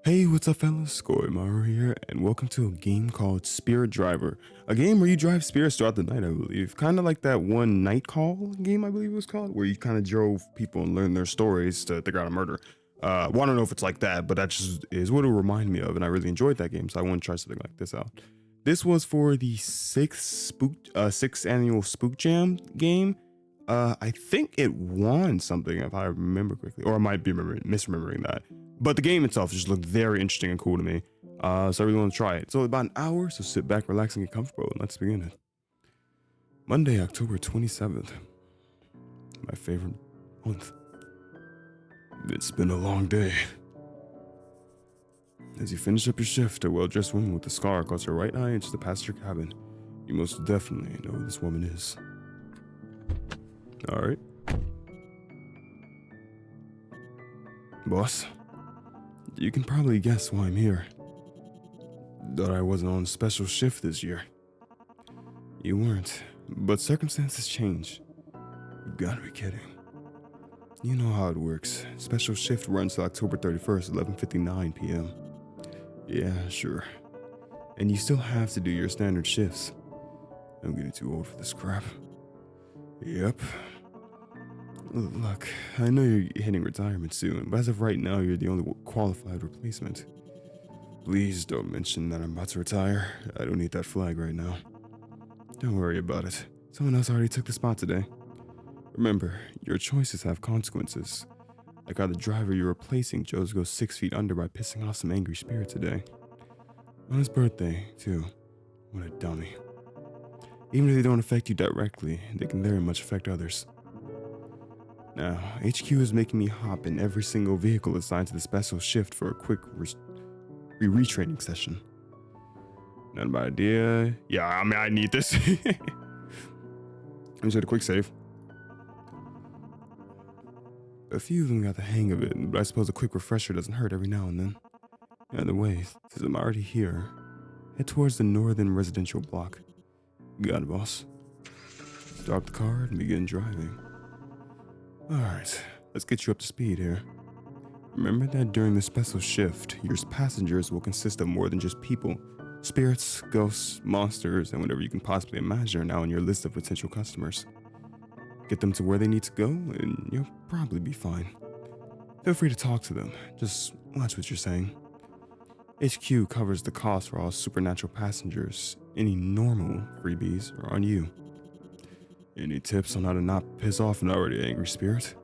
Hey, what's up, fellas? Maru here, and welcome to a game called Spirit Driver. A game where you drive spirits throughout the night, I believe. Kind of like that one Night Call game, I believe it was called, where you kind of drove people and learned their stories to figure out a murder. Well, I don't know if it's like that, but that just is what it reminded me of, and I really enjoyed that game, so I want to try something like this out. This was for the sixth annual Spook Jam game. I think it won something if I remember correctly, or I might be misremembering that. But the game itself just looked very interesting and cool to me. So I really want to try it. So about an hour, so sit back, relax, and get comfortable, and let's begin it. Monday, October 27th. My favorite month. It's been a long day. As you finish up your shift, a well-dressed woman with a scar caught her right eye into the passenger cabin. You most definitely know who this woman is. Alright. Boss, you can probably guess why I'm here. Thought I wasn't on special shift this year. You weren't, but circumstances change. You've got to be kidding. You know how it works. Special shift runs till October 31st, 11:59 p.m. Yeah, sure. And you still have to do your standard shifts. I'm getting too old for this crap. Yep. Look, I know you're hitting retirement soon, but as of right now, you're the only qualified replacement. Please don't mention that I'm about to retire. I don't need that flag right now. Don't worry about it. Someone else already took the spot today. Remember, your choices have consequences. Like how the driver you're replacing chose to go 6 feet under by pissing off some angry spirit today. On his birthday, too. What a dummy. Even if they don't affect you directly, they can very much affect others. Now, HQ is making me hop in every single vehicle assigned to the special shift for a quick retraining session. Not a bad idea. Yeah, I mean, I need this. Let me just hit a quick save. A few of them got the hang of it, but I suppose a quick refresher doesn't hurt every now and then. Either way, since I'm already here, head towards the northern residential block. Got it, boss. Start the car and begin driving. Alright, let's get you up to speed here. Remember that during the special shift, your passengers will consist of more than just people. Spirits, ghosts, monsters, and whatever you can possibly imagine are now on your list of potential customers. Get them to where they need to go, and you'll probably be fine. Feel free to talk to them, just watch what you're saying. HQ covers the cost for all supernatural passengers. Any normal freebies are on you. Any tips on how to not piss off an already angry spirit?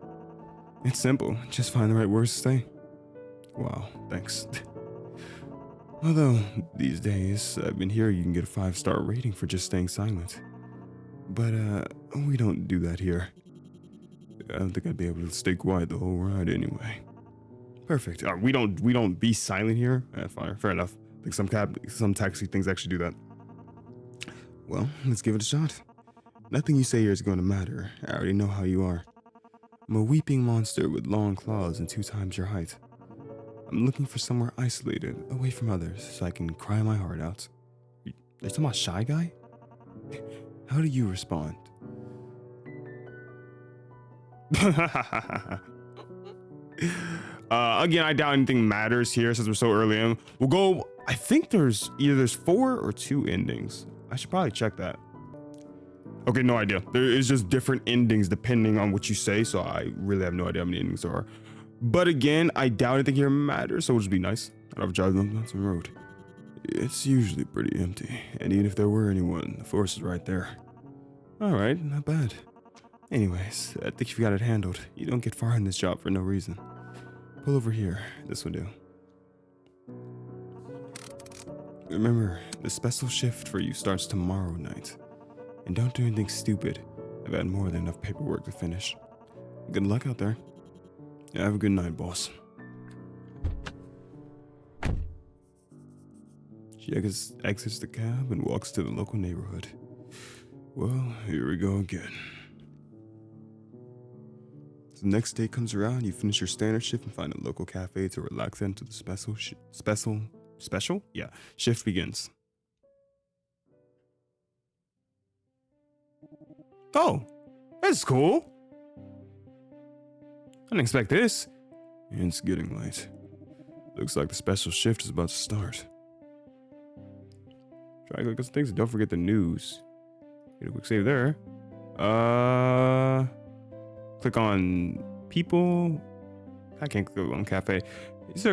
It's simple, just find the right words to say. Wow, thanks. Although, these days, I've been hearing you can get a 5-star rating for just staying silent. But, we don't do that here. I don't think I'd be able to stay quiet the whole ride anyway. Perfect. We don't be silent here? Fine, fair enough. I think some taxi things actually do that. Well, let's give it a shot. Nothing you say here is going to matter. I already know how you are. I'm a weeping monster with long claws and 2 times your height. I'm looking for somewhere isolated, away from others, so I can cry my heart out. Are you talking about Shy Guy? How do you respond? Again, I doubt anything matters here since we're so early in. We'll go, I think there's 4 or 2 endings. I should probably check that. Okay, no idea. There is just different endings depending on what you say, so I really have no idea how many endings there are. But again, I doubt anything here matters, so it'll just be nice. I don't have to drive them down some road. It's usually pretty empty, and even if there were anyone, the force is right there. Alright, not bad. Anyways, I think you've got it handled. You don't get far in this job for no reason. Pull over here. This will do. Remember, the special shift for you starts tomorrow night. And don't do anything stupid. I've had more than enough paperwork to finish. Good luck out there. Have a good night, boss. She exits the cab and walks to the local neighborhood. Well, here we go again. So the next day comes around, you finish your standard shift and find a local cafe to relax into the special? Yeah, shift begins. Oh, that's cool. I didn't expect this. It's getting late. Looks like the special shift is about to start. Try to click on some things and don't forget the news. Get a quick save there. Click on people. I can't click on cafe.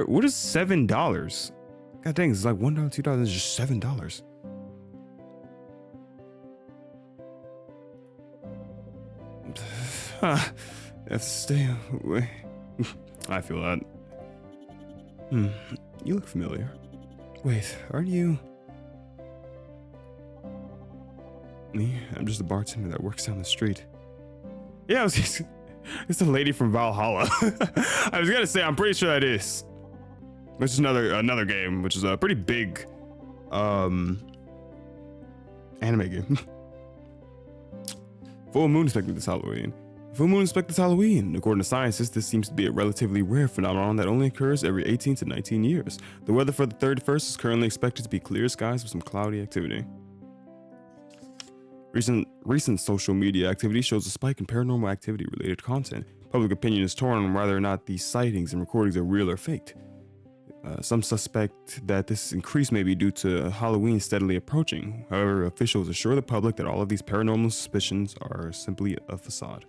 What is $7? God dang, it's like $1, $2, it's just $7. I have to stay away. I feel that. You look familiar. Wait, aren't you? Me? I'm just a bartender that works down the street. Yeah, it's the lady from Valhalla. I was gonna say, I'm pretty sure that is. Which is another game, which is a pretty big anime game. Full moon expected this Halloween. Full moon expected this Halloween. According to scientists, this seems to be a relatively rare phenomenon that only occurs every 18 to 19 years. The weather for the 31st is currently expected to be clear skies with some cloudy activity. Recent social media activity shows a spike in paranormal activity related content. Public opinion is torn on whether or not these sightings and recordings are real or faked. Some suspect that this increase may be due to Halloween steadily approaching. However, officials assure the public that all of these paranormal suspicions are simply a facade.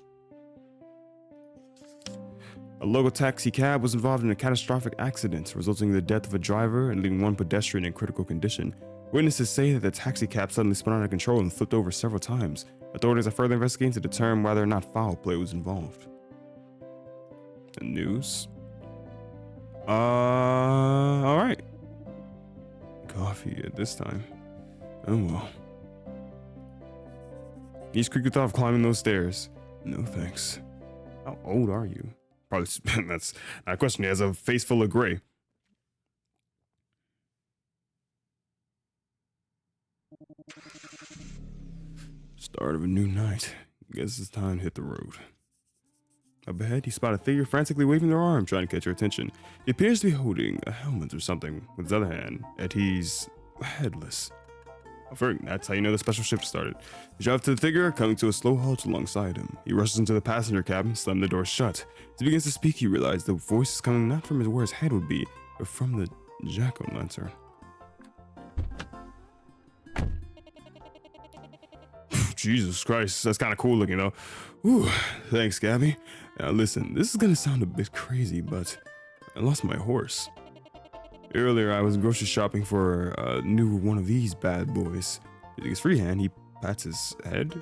A local taxi cab was involved in a catastrophic accident, resulting in the death of a driver and leaving one pedestrian in critical condition. Witnesses say that the taxi cab suddenly spun out of control and flipped over several times. Authorities are further investigating to determine whether or not foul play was involved. The news. All right. Coffee at this time. Oh well. He's creaked without climbing those stairs. No thanks. How old are you? Probably that's not a question. He has a face full of gray. Start of a new night. Guess it's time to hit the road. Up ahead, you spot a figure frantically waving their arm, trying to catch your attention. He appears to be holding a helmet or something with his other hand, and he's headless. That's how you know the special shift started. You drive to the figure, coming to a slow halt alongside him. He rushes into the passenger cabin, slamming the door shut. As he begins to speak, he realizes the voice is coming not from where his head would be, but from the jack-o'-lantern. Jesus Christ, that's kind of cool looking though. Ooh, thanks, Gabby. Now listen, this is gonna sound a bit crazy, but I lost my horse. Earlier, I was grocery shopping for a new one of these bad boys. Using his free hand, he pats his head.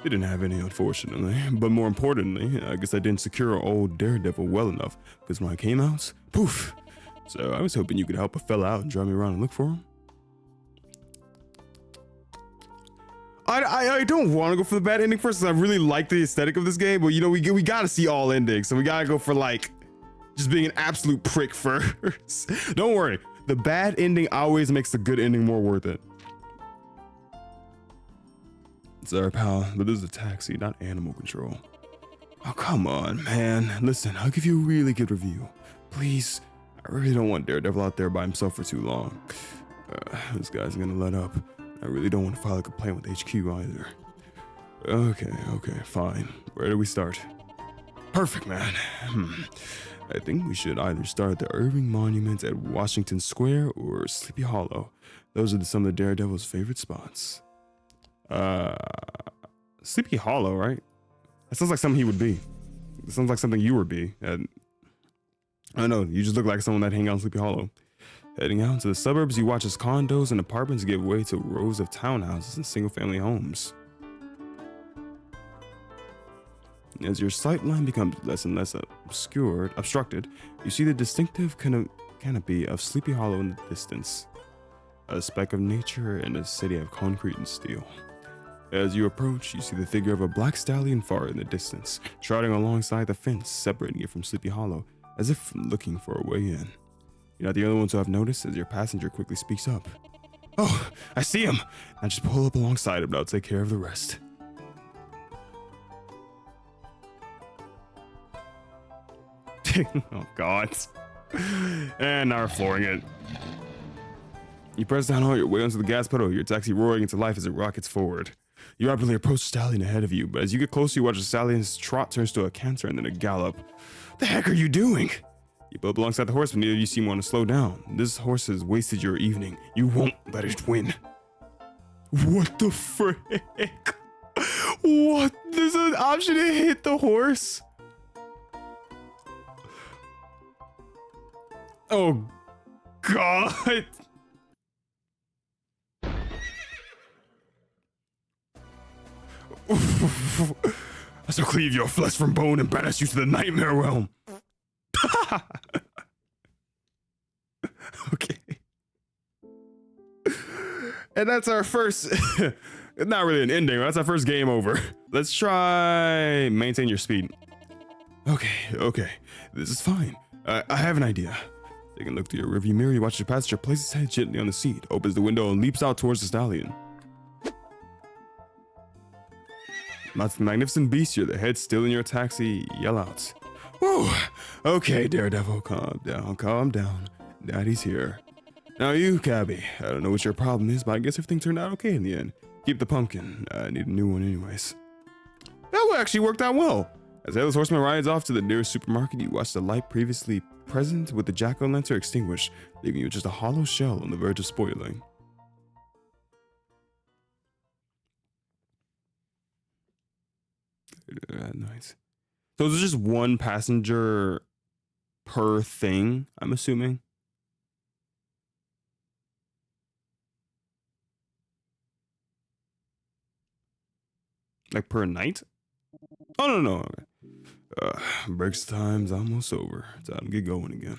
He didn't have any, unfortunately. But more importantly, I guess I didn't secure old Daredevil well enough, because when I came out, poof. So I was hoping you could help a fella out and drive me around and look for him. I don't want to go for the bad ending first, because I really like the aesthetic of this game, but you know, we gotta see all endings, so we gotta go for like just being an absolute prick first. Don't worry, the bad ending always makes the good ending more worth it. Sorry, pal, but this is a taxi, not animal control. Oh, come on, man. Listen, I'll give you a really good review. Please, I really don't want Daredevil out there by himself for too long. This guy's gonna let up. I really don't want to file a complaint with HQ either. Okay, fine. Where do we start? Perfect, man. I think we should either start at the Irving Monument at Washington Square or Sleepy Hollow. Those are some of the Daredevil's favorite spots. Sleepy Hollow, right? That sounds like something he would be. It sounds like something you would be. And I don't know, you just look like someone that hang out in Sleepy Hollow. Heading out into the suburbs, you watch as condos and apartments give way to rows of townhouses and single-family homes. As your sight line becomes less and less obstructed, you see the distinctive canopy of Sleepy Hollow in the distance, a speck of nature and a city of concrete and steel. As you approach, you see the figure of a black stallion far in the distance, trotting alongside the fence separating it from Sleepy Hollow, as if looking for a way in. You're not the only ones who have noticed, as your passenger quickly speaks up. Oh, I see him! Now just pull up alongside him and I'll take care of the rest. Oh God. And now we're flooring it. You press down all your weight onto the gas pedal, your taxi roaring into life as it rockets forward. You rapidly approach the stallion ahead of you, but as you get closer, you watch the stallion's trot turns to a canter and then a gallop. The heck are you doing? You pull up alongside the horse when neither of you seem to want to slow down. This horse has wasted your evening. You won't let it win. What the frick? What? There's an option to hit the horse? Oh, God. I shall cleave your flesh from bone and banish you to the nightmare realm. Okay. And that's our first, not really an ending, that's our first game over. Let's try maintain your speed. Okay, this is fine. I have an idea. Taking a look through your rearview mirror, you watch your passenger place his head gently on the seat, opens the window and leaps out towards the stallion. Magnificent beast, you're the head still in your taxi, yell out. Whew, okay, Daredevil, calm down. Daddy's here. Now you, Cabby, I don't know what your problem is, but I guess everything turned out okay in the end. Keep the pumpkin, I need a new one anyways. That one actually worked out well. As the Headless Horseman rides off to the nearest supermarket, you watch the light previously present with the jack-o'-lantern extinguished, leaving you with just a hollow shell on the verge of spoiling. Nice. So is it just one passenger per thing, I'm assuming? Like per night? Oh, no. Okay. Breaks time's almost over. Time to get going again.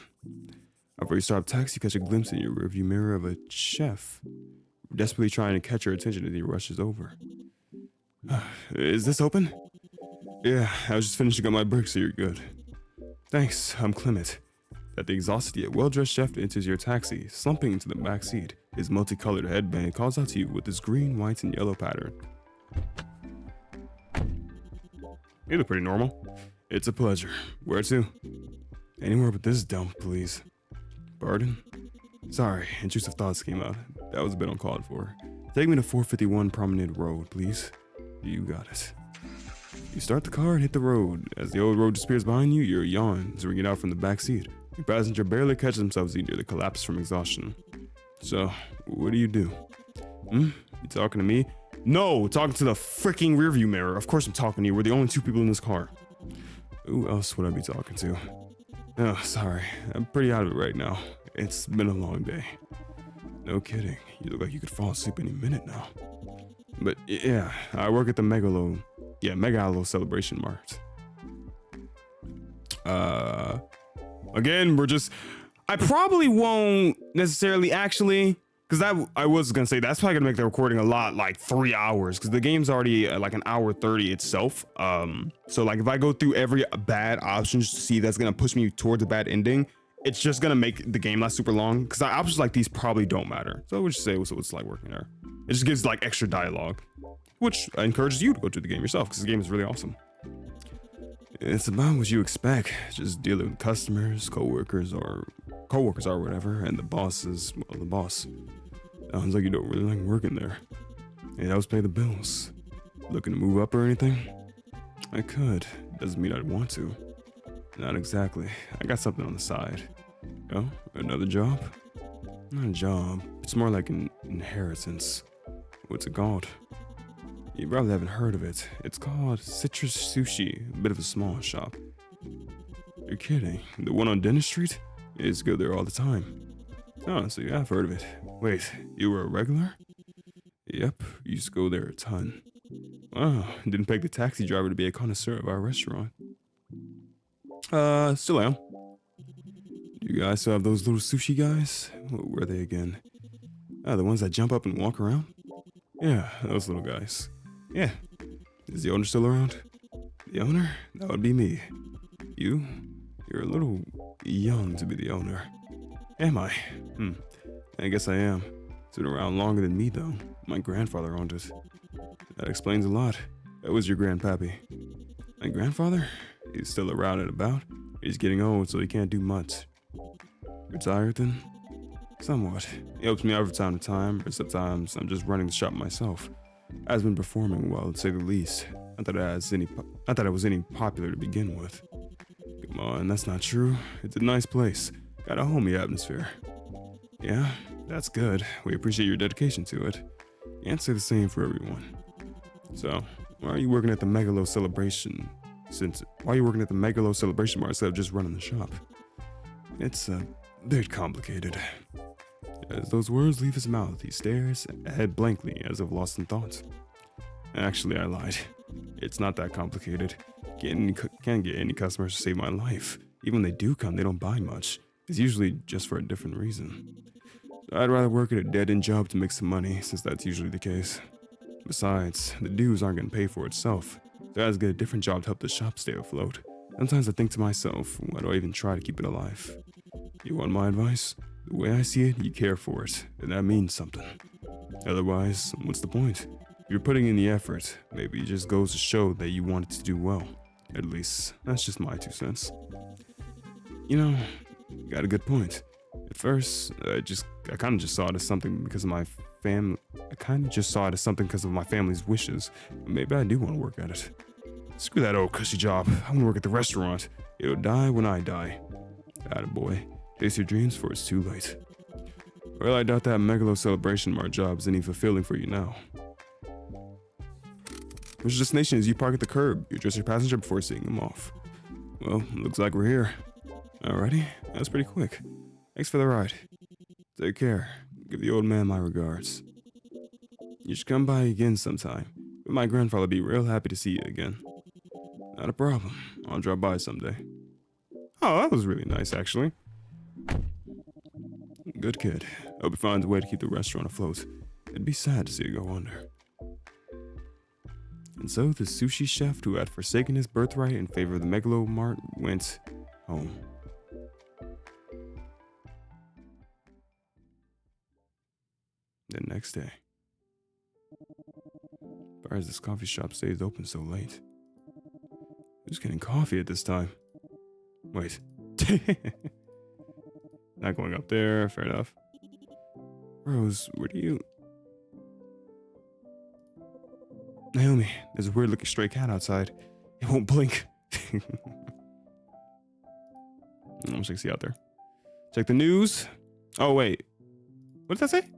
After you start a taxi, you catch a glimpse in your rearview mirror of a chef, desperately trying to catch your attention as he rushes over. Is this open? Yeah, I was just finishing up my break, so you're good. Thanks, I'm Clement. That the exhausted yet well-dressed chef enters your taxi, slumping into the back seat. His multicolored headband calls out to you with his green, white, and yellow pattern. You look pretty normal. It's a pleasure. Where to? Anywhere but this dump, please. Pardon? Sorry, intrusive thoughts came out. That was a bit uncalled for. Take me to 451 Promenade Road, please. You got it. You start the car and hit the road. As the old road disappears behind you, your yawns ringing out from the back seat. Your passenger barely catches themselves as you nearly collapse from exhaustion. So, what do? You talking to me? No, talking to the freaking rearview mirror. Of course I'm talking to you. We're the only two people in this car. Who else would I be talking to? Oh, sorry. I'm pretty out of it right now. It's been a long day. No kidding. You look like you could fall asleep any minute now. But yeah, I work at the Megalo Celebration Mart. Again, I probably won't necessarily actually, because I was gonna say that's probably gonna make the recording a lot, like 3 hours, because the game's already like an hour 30 itself. So like if I go through every bad option just to see that's gonna push me towards a bad ending, it's just gonna make the game last super long, because options like these probably don't matter. So we'll just say what's like working there. It just gives like extra dialogue, which encourages you to go through the game yourself, because the game is really awesome. It's about what you expect, just dealing with customers, coworkers or whatever, and the boss is, well, the boss. Sounds like you don't really like working there. Hey, that was pay the bills. Looking to move up or anything? I could. Doesn't mean I'd want to. Not exactly. I got something on the side. Oh, another job? Not a job. It's more like an inheritance. What's it called? You probably haven't heard of it. It's called Citrus Sushi, a bit of a small shop. You're kidding. The one on Dennis Street? I used to go there all the time. Oh, so you have heard of it. Wait, you were a regular? Yep, used to go there a ton. Wow, didn't peg the taxi driver to be a connoisseur of our restaurant. Still am. You guys still have those little sushi guys? What were they again? The ones that jump up and walk around? Yeah, those little guys. Yeah. Is the owner still around? The owner? That would be me. You're a little young to be the owner. Am I? I guess I am. It's been around longer than me, though. My grandfather owned it. That explains a lot. That was your grandpappy. My grandfather? He's still around and about. He's getting old, so he can't do much. Retired, then? Somewhat. He helps me out from time to time, but sometimes I'm just running the shop myself. Has been performing well, to say the least. Not that I was any popular to begin with. Come on, that's not true. It's a nice place. Got a homey atmosphere. Yeah, that's good. We appreciate your dedication to it. Can't say the same for everyone. So, why are you working at the Megalo Celebration? Why are you working at the Megalo Celebration bar instead of just running the shop? It's a bit complicated. As those words leave his mouth, he stares ahead blankly as if lost in thought. Actually, I lied. It's not that complicated. Can't get any customers to save my life. Even when they do come, they don't buy much. It's usually just for a different reason. I'd rather work at a dead-end job to make some money, since that's usually the case. Besides, the dues aren't going to pay for itself, so I have to get a different job to help the shop stay afloat. Sometimes I think to myself, why do I even try to keep it alive? You want my advice? The way I see it, you care for it, and that means something. Otherwise, what's the point? If you're putting in the effort, maybe it just goes to show that you want it to do well. At least, that's just my 2 cents. You know, you got a good point. At first, I kind of just saw it as something because of my family. I kind of just saw it as something because of my family's wishes. Maybe I do want to work at it. Screw that old cushy job. I want to work at the restaurant. It'll die when I die. Attaboy. Chase your dreams before it's too late. Well, I doubt that Megalo Celebration Mart job is any fulfilling for you now. Which destination is you park at the curb? You address your passenger before seeing them off. Well, looks like we're here. Alrighty, that's pretty quick. Thanks for the ride. Take care. Give the old man my regards. You should come by again sometime. My grandfather would be real happy to see you again. Not a problem. I'll drop by someday. Oh, that was really nice, actually. Good kid. Hope he finds a way to keep the restaurant afloat. It'd be sad to see it go under. And so the sushi chef who had forsaken his birthright in favor of the Megalo Mart went home. The next day. Why is this coffee shop stays open so late? Who's getting coffee at this time? Wait. Not going up there, fair enough. Rose, where do you... Naomi, there's a weird looking stray cat outside. It won't blink. I'm just gonna see out there. Check the news. Oh, wait. What did that say?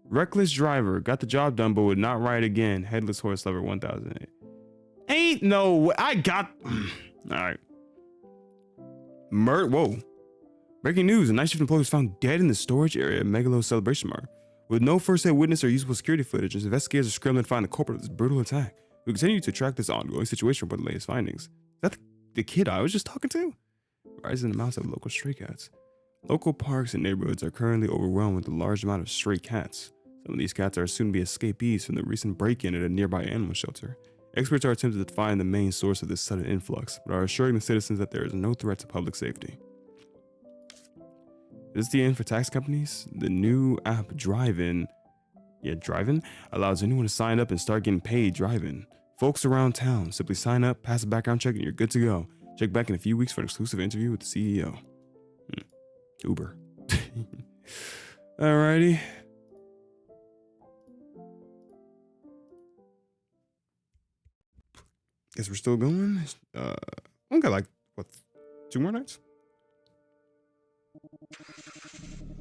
Reckless driver got the job done but would not ride again. Headless horse lover 1008. Ain't no way. I got... Alright. Whoa. Breaking news. A night shift employee was found dead in the storage area at Megalo Celebration Mart. With no first-hand witness or usable security footage, investigators are scrambling to find the culprit of this brutal attack. We continue to track this ongoing situation for the latest findings. Is that the kid I was just talking to? Rising amounts of local stray cats. Local parks and neighborhoods are currently overwhelmed with a large amount of stray cats. Some of these cats are assumed to be escapees from the recent break-in at a nearby animal shelter. Experts are attempting to find the main source of this sudden influx, but are assuring the citizens that there is no threat to public safety. Is this the end for tax companies? The new app Drive-In allows anyone to sign up and start getting paid drive-in. Folks around town, simply sign up, pass a background check, and you're good to go. Check back in a few weeks for an exclusive interview with the CEO. Uber. Alrighty. Guess we're still going. I got like, what, 2 more nights?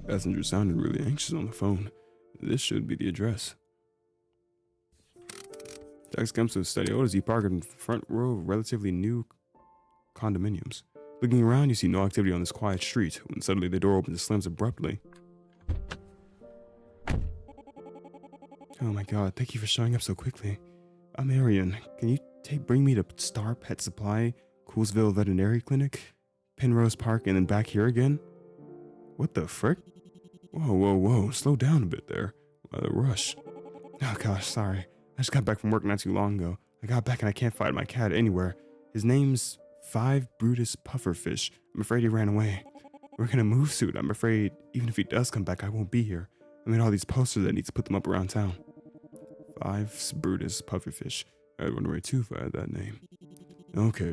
Passenger sounded really anxious on the phone. This should be the address. Tax comes to a steady order as you park in the front row of relatively new condominiums. Looking around, you see no activity on this quiet street, when suddenly the door opens and slams abruptly. Oh my god, thank you for showing up so quickly. I'm Arian. Can you bring me to Star Pet Supply, Coolsville Veterinary Clinic, Penrose Park, and then back here again? What the frick? Whoa, slow down a bit there. The rush. Oh gosh, sorry. I just got back from work not too long ago. I got back and I can't find my cat anywhere. His name's 5 Brutus Pufferfish. I'm afraid he ran away. We're gonna move soon. I'm afraid even if he does come back, I won't be here. I made all these posters. I need to put them up around town. 5 Brutus Pufferfish. I'd wonder where too if I had that name. Okay.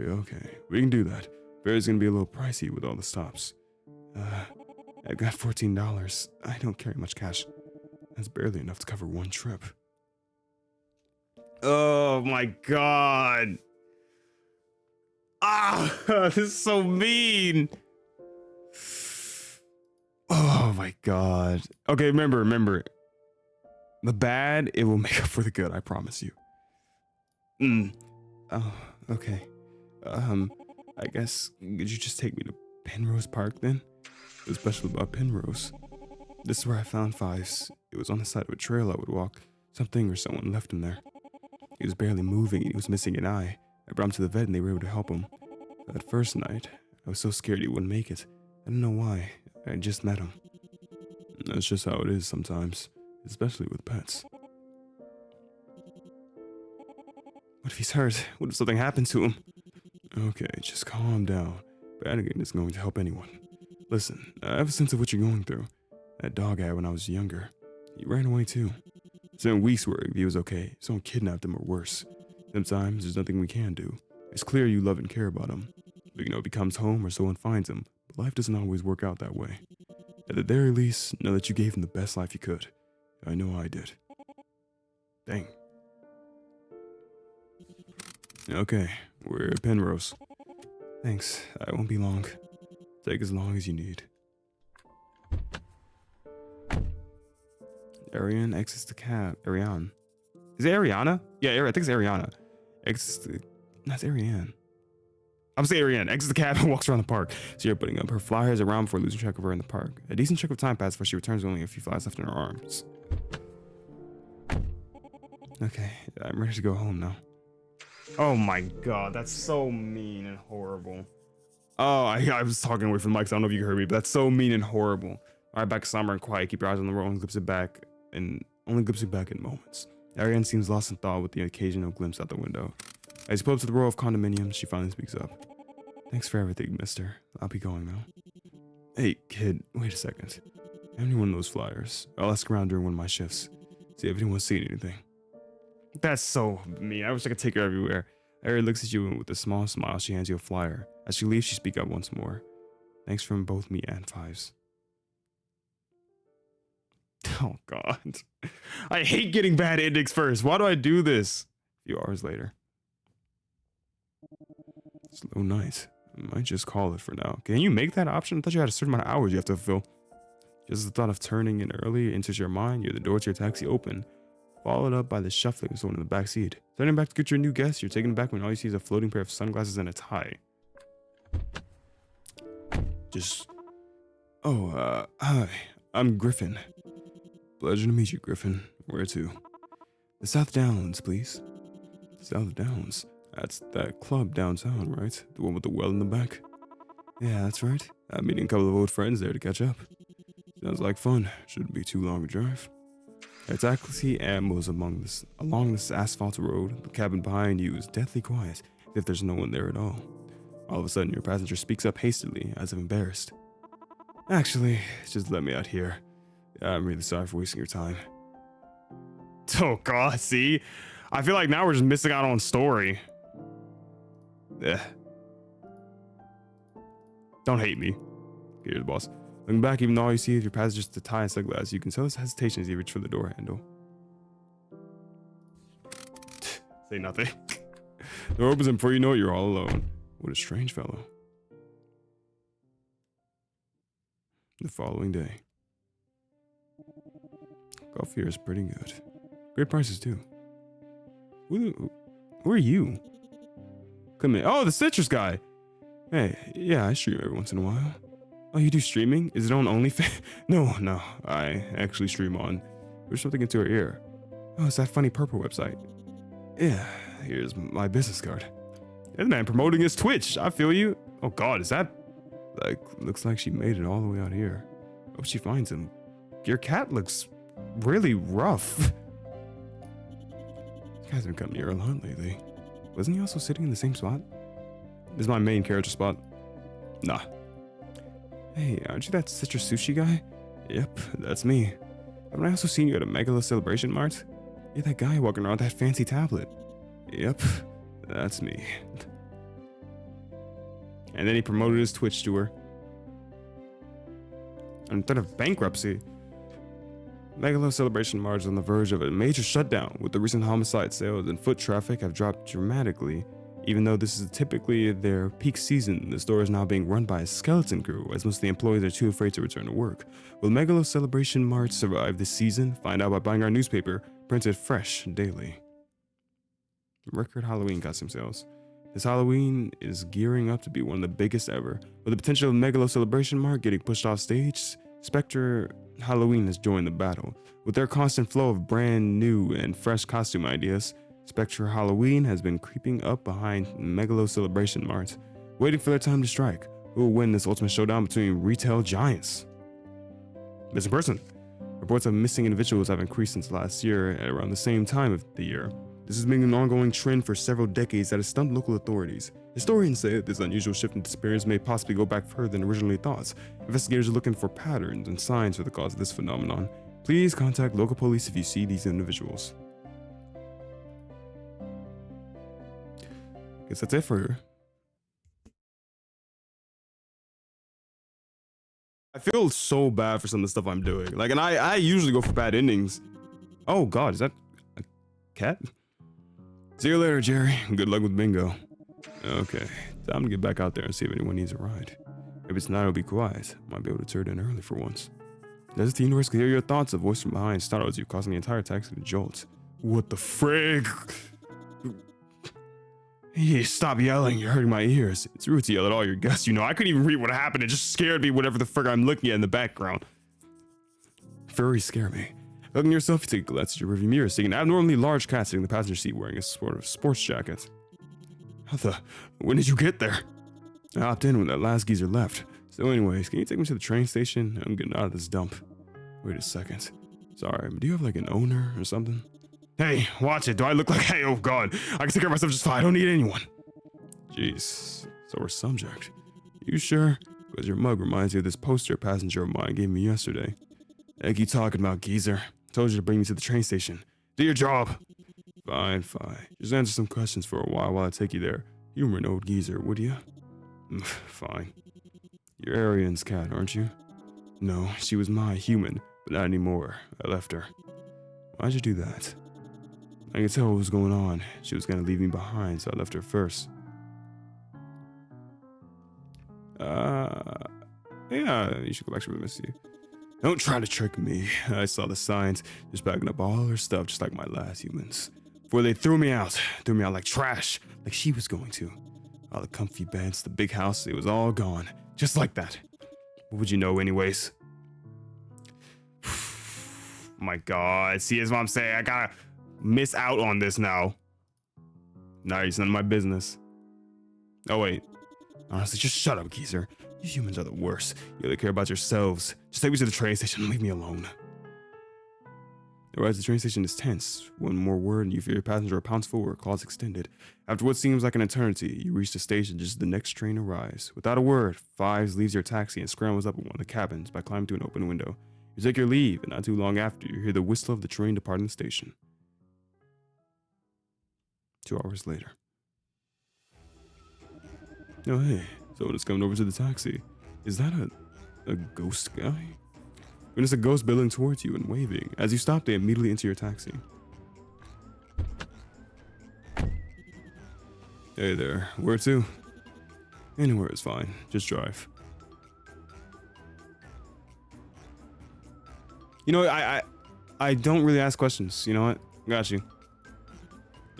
We can do that. Fare's gonna be a little pricey with all the stops. I've got $14. I don't carry much cash. That's barely enough to cover one trip. Oh my god. Ah, this is so mean. Oh my god. Okay, remember. The bad, it will make up for the good, I promise you. Oh, okay. I guess, could you just take me to Penrose Park then? What's special about Penrose? This is where I found Fives. It was on the side of a trail I would walk. Something or someone left him there. He was barely moving and he was missing an eye. I brought him to the vet and they were able to help him. That first night, I was so scared he wouldn't make it. I don't know why. I just met him. That's just how it is sometimes, especially with pets. What if he's hurt? What if something happened to him? Okay, just calm down. Panicking isn't going to help anyone. Listen, I have a sense of what you're going through. That dog I had when I was younger. He ran away too. It's been weeks where he was okay. Someone kidnapped him or worse. Sometimes there's nothing we can do. It's clear you love and care about him. But you know, he comes home or someone finds him. But life doesn't always work out that way. At the very least, know that you gave him the best life you could. I know I did. Dang. Okay, we're at Penrose. Thanks, I won't be long. Take as long as you need. Ariane exits the cab. Ariane. Is it Ariana? Yeah, I think it's Ariana. Exits the... That's Ariane. I'm saying Ariane. Exits the cab and walks around the park. So you're putting up her flyers around before losing track of her in the park. A decent chunk of time passes before she returns with only a few flyers left in her arms. Okay, I'm ready to go home now. Oh my god, that's so mean and horrible. Oh, I was talking away from the mic, so I don't know if you heard me, but that's so mean and horrible. All right, back to somber and quiet. Keep your eyes on the road and glimpse it back, and only glimpse it back in moments. Ariane seems lost in thought with the occasional glimpse out the window. As you pull up to the row of condominiums, she finally speaks up. Thanks for everything, mister. I'll be going now. Hey, kid, wait a second. I have one of those flyers. I'll ask around during one of my shifts. See if anyone's seen anything. That's so mean. I wish I could take her everywhere. Ariane looks at you and with a small smile, she hands you a flyer. As she leaves, she speaks up once more. Thanks from both me and Fives. Oh, God. I hate getting bad endings first. Why do I do this? A few hours later. Slow night. I might just call it for now. Can you make that option? I thought you had a certain amount of hours you have to fulfill. Just the thought of turning in early enters your mind. You're the door to your taxi open, followed up by the shuffling of someone in the back seat. Turning back to get your new guest, you're taken back when all you see is a floating pair of sunglasses and a tie. Hi. I'm Griffin. Pleasure to meet you, Griffin. Where to? The South Downs, please. South Downs? That's that club downtown, right? The one with the well in the back? Yeah, that's right. I'm meeting a couple of old friends there to catch up. Sounds like fun. Shouldn't be too long a drive. A taxi ambles along this asphalt road. The cabin behind you is deathly quiet, as if there's no one there at all. All of a sudden, your passenger speaks up hastily, as if embarrassed. Actually, just let me out here. I'm really sorry for wasting your time. Oh god, see? I feel like now we're just missing out on story. Ugh. Don't hate me. Here's the boss. Looking back, even though all you see is your passenger's the tie and sunglasses, you can tell his hesitation as he reaches for the door handle. Say nothing. The door opens and before you know it, you're all alone. What a strange fellow. The following day. Coffee here is pretty good. Great prices too. Who are you? Come in. Oh, the citrus guy. Hey, yeah, I stream every once in a while. Oh, you do streaming? Is it on OnlyFans? No, I actually stream on. There's something into her ear. Oh, it's that funny purple website. Yeah, here's my business card. This man promoting his Twitch. I feel you. Oh God, is that? Looks like she made it all the way out here. Hope she finds him. Your cat looks really rough. This guy's been coming here a lot lately. Wasn't he also sitting in the same spot? This is my main character spot. Nah. Hey, aren't you that citrus sushi guy? Yep, that's me. Haven't I also seen you at a Megalo Celebration Mart? You're that guy walking around with that fancy tablet. Yep, that's me. And then he promoted his Twitch to her. Instead of bankruptcy, Megalo Celebration Mart is on the verge of a major shutdown, with the recent homicide sales and foot traffic have dropped dramatically. Even though this is typically their peak season, the store is now being run by a skeleton crew, as most of the employees are too afraid to return to work. Will Megalo Celebration Mart survive this season? Find out by buying our newspaper, printed fresh daily. Record Halloween costume sales. This Halloween is gearing up to be one of the biggest ever. With the potential of Megalo Celebration Mart getting pushed off stage, Spectre Halloween has joined the battle. With their constant flow of brand new and fresh costume ideas, Spectre Halloween has been creeping up behind Megalo Celebration Mart, waiting for their time to strike. Who will win this ultimate showdown between retail giants? Missing person. Reports of missing individuals have increased since last year at around the same time of the year. This has been an ongoing trend for several decades that has stumped local authorities. Historians say that this unusual shift in disappearance may possibly go back further than originally thought. Investigators are looking for patterns and signs for the cause of this phenomenon. Please contact local police if you see these individuals. Guess that's it for her. I feel so bad for some of the stuff I'm doing. Like, and I usually go for bad endings. Oh God, is that a cat? See you later, Jerry. Good luck with bingo. Okay, time to get back out there and see if anyone needs a ride. If it's not, it'll be quiet. Might be able to turn in early for once. As the universe can hear your thoughts, a voice from behind startles you, causing the entire taxi to jolt. What the frig? Hey, stop yelling, you're hurting my ears. It's rude to yell at all your guests, you know. I couldn't even read what happened, it just scared me, whatever the frick I'm looking at in the background. Furries scare me. Looking yourself, you take a glance at your rearview mirror, seeing an abnormally large cat sitting in the passenger seat wearing a sort of sports jacket. When did you get there? I hopped in when that last geezer left. So anyways, can you take me to the train station? I'm getting out of this dump. Wait a second. Sorry, but do you have like an owner or something? Hey, watch it. Do I look like, hey, oh God, I can take care of myself just fine. I don't need anyone. Jeez, so we're subject. You sure? Because your mug reminds you of this poster a passenger of mine gave me yesterday. Heck you talking about, geezer? Told you to bring me to the train station. Do your job. Fine. Just answer some questions for a while I take you there. Humor an old geezer, would you? Fine. You're Arian's cat, aren't you? No, she was my human, but not anymore. I left her. Why'd you do that? I could tell what was going on. She was gonna leave me behind, so I left her first. Yeah, you should go back to miss you. Don't try to trick me. I saw the signs, just packing up all her stuff, just like my last humans. Before they threw me out like trash, like she was going to. All the comfy beds, the big house, it was all gone, just like that. What would you know anyways? My God, see, that's what I'm saying. I gotta miss out on this now. Nah, it's none of my business. Oh wait, honestly, just shut up, geezer. You humans are the worst. You only care about yourselves. Just take me to the train station and leave me alone. The ride to the train station is tense. One more word and you feel your passenger a pounce forward, claws extended. After what seems like an eternity, you reach the station just as the next train arrives. Without a word, Fives leaves your taxi and scrambles up in one of the cabins by climbing through an open window. You take your leave, and not too long after, you hear the whistle of the train departing the station. 2 hours later. Oh hey, someone is coming over to the taxi. Is that a ghost guy? When it's a ghost billowing towards you and waving. As you stop, they immediately enter your taxi. Hey there, where to? Anywhere is fine, just drive. You know, I don't really ask questions, you know what? Got you.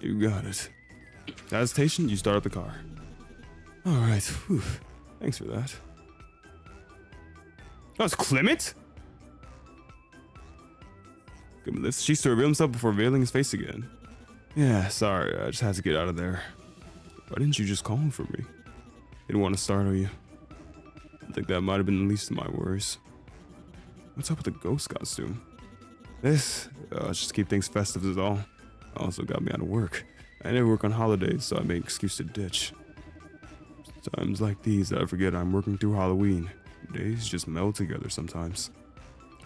You got it. Hesitation, you start up the car. Alright, thanks for that. Oh, it's Clement? Goodness, she to reveal himself before veiling his face again. Yeah, sorry, I just had to get out of there. Why didn't you just call him for me? Didn't want to startle you. I think that might have been the least of my worries. What's up with the ghost costume? This, just to keep things festive is all. Also got me out of work. I never work on holidays, so I make an excuse to ditch. Times like these, I forget I'm working through Halloween. Days just meld together sometimes.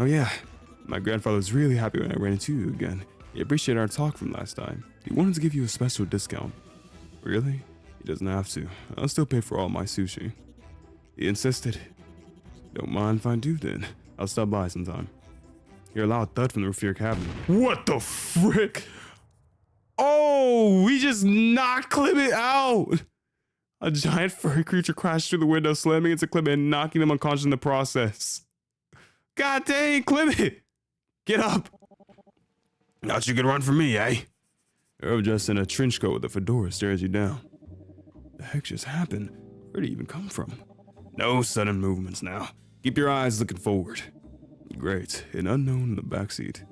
Oh yeah, my grandfather was really happy when I ran into you again. He appreciated our talk from last time. He wanted to give you a special discount. Really? He doesn't have to. I'll still pay for all my sushi. He insisted. Don't mind if I do then. I'll stop by sometime. Hear a loud thud from the roof of your cabin. What the frick? Oh, we just knocked Clement out. A giant furry creature crashed through the window, slamming into Clement and knocking him unconscious in the process. God dang, Clement! Get up! Thought you could run from me, eh? Irv, just in a trench coat with a fedora, stares you down. The heck just happened? Where'd he even come from? No sudden movements now. Keep your eyes looking forward. Great. An unknown in the backseat.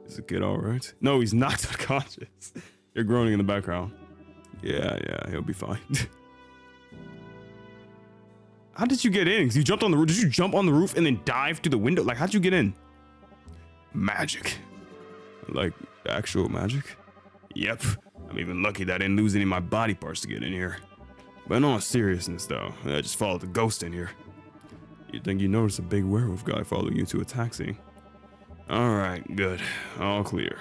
Is the kid alright? No, he's knocked unconscious. You're groaning in the background. Yeah, he'll be fine. How did you get in? 'Cause you jumped on the roof. Did you jump on the roof and then dive through the window? Like, how'd you get in? Magic. Like, actual magic? Yep. I'm even lucky that I didn't lose any of my body parts to get in here. But in all seriousness, though, I just followed the ghost in here. You'd think you noticed a big werewolf guy following you to a taxi. Alright, good. All clear.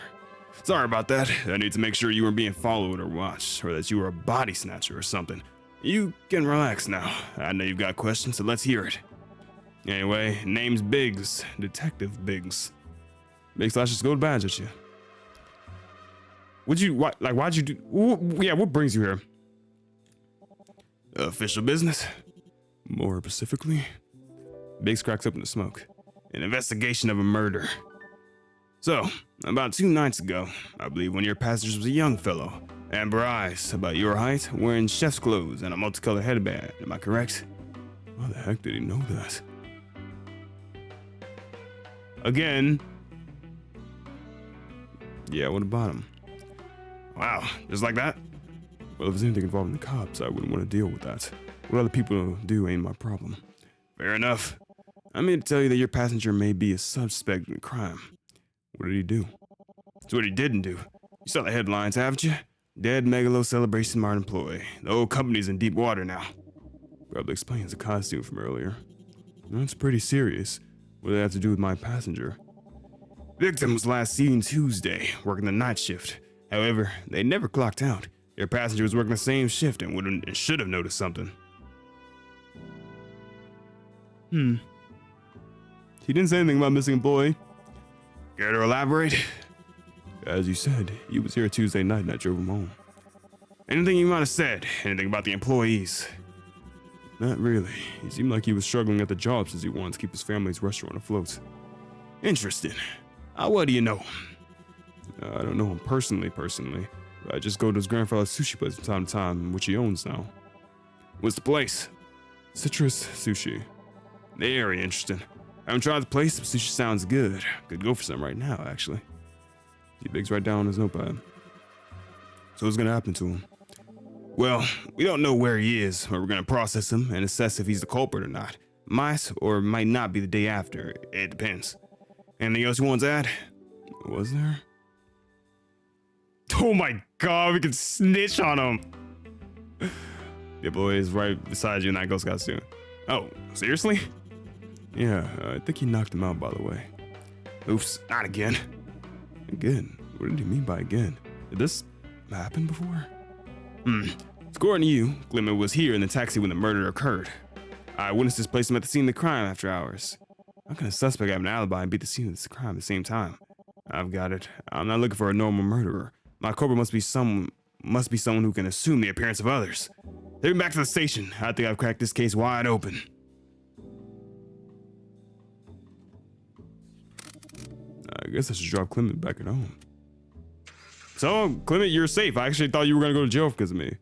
Sorry about that. I need to make sure you weren't being followed or watched, or that you were a body snatcher or something. You can relax now. I know you've got questions, so let's hear it. Anyway, name's Biggs. Detective Biggs. Big Slashes gold badge at you. Why'd you do, what brings you here? Official business? More specifically? Biggs cracks open the smoke. An investigation of a murder. So, about 2 nights ago, I believe one of your passengers was a young fellow. Amber eyes, about your height, wearing chef's clothes and a multicolored headband. Am I correct? How the heck did he know that? Again. Yeah, what about him? Wow, just like that? Well, if there's anything involving the cops, I wouldn't want to deal with that. What other people do ain't my problem. Fair enough. I'm here to tell you that your passenger may be a suspect in a crime. What did he do? That's what he didn't do. You saw the headlines, haven't you? Dead Megalo Celebration Mart employee. The whole company's in deep water now. Probably explains the costume from earlier. That's pretty serious. What did that have to do with my passenger? Victim was last seen Tuesday, working the night shift. However, they never clocked out. Your passenger was working the same shift and should have noticed something. He didn't say anything about missing employee. Care to elaborate? As you said, he was here Tuesday night and I drove him home. Anything you might have said? Anything about the employees? Not really. He seemed like he was struggling at the job since he wanted to keep his family's restaurant afloat. Interesting. What do you know? I don't know him personally. But I just go to his grandfather's sushi place from time to time, which he owns now. What's the place? Citrus Sushi. Very interesting. I haven't tried the place, but sushi sounds good. Could go for some right now, actually. He Biggs right down on his notepad. So what's gonna happen to him? Well, we don't know where he is, but we're gonna process him and assess if he's the culprit or not. Might or might not be the day after. It depends. Anything else you want to add? Was there? Oh my god, we can snitch on him. The boy is right beside you in that ghost costume. Oh, seriously? Yeah, I think he knocked him out, by the way. Oops, not again. Again? What did he mean by again? Did this happen before? According to you, Clement was here in the taxi when the murder occurred. Eyewitnesses placed him at the scene of the crime after hours. How can a suspect have an alibi and be at the scene of this crime at the same time? I've got it. I'm not looking for a normal murderer. My culprit must be someone who can assume the appearance of others. Take me back to the station. I think I've cracked this case wide open. I guess I should drop Clement back at home. So, Clement, you're safe. I actually thought you were going to go to jail because of me.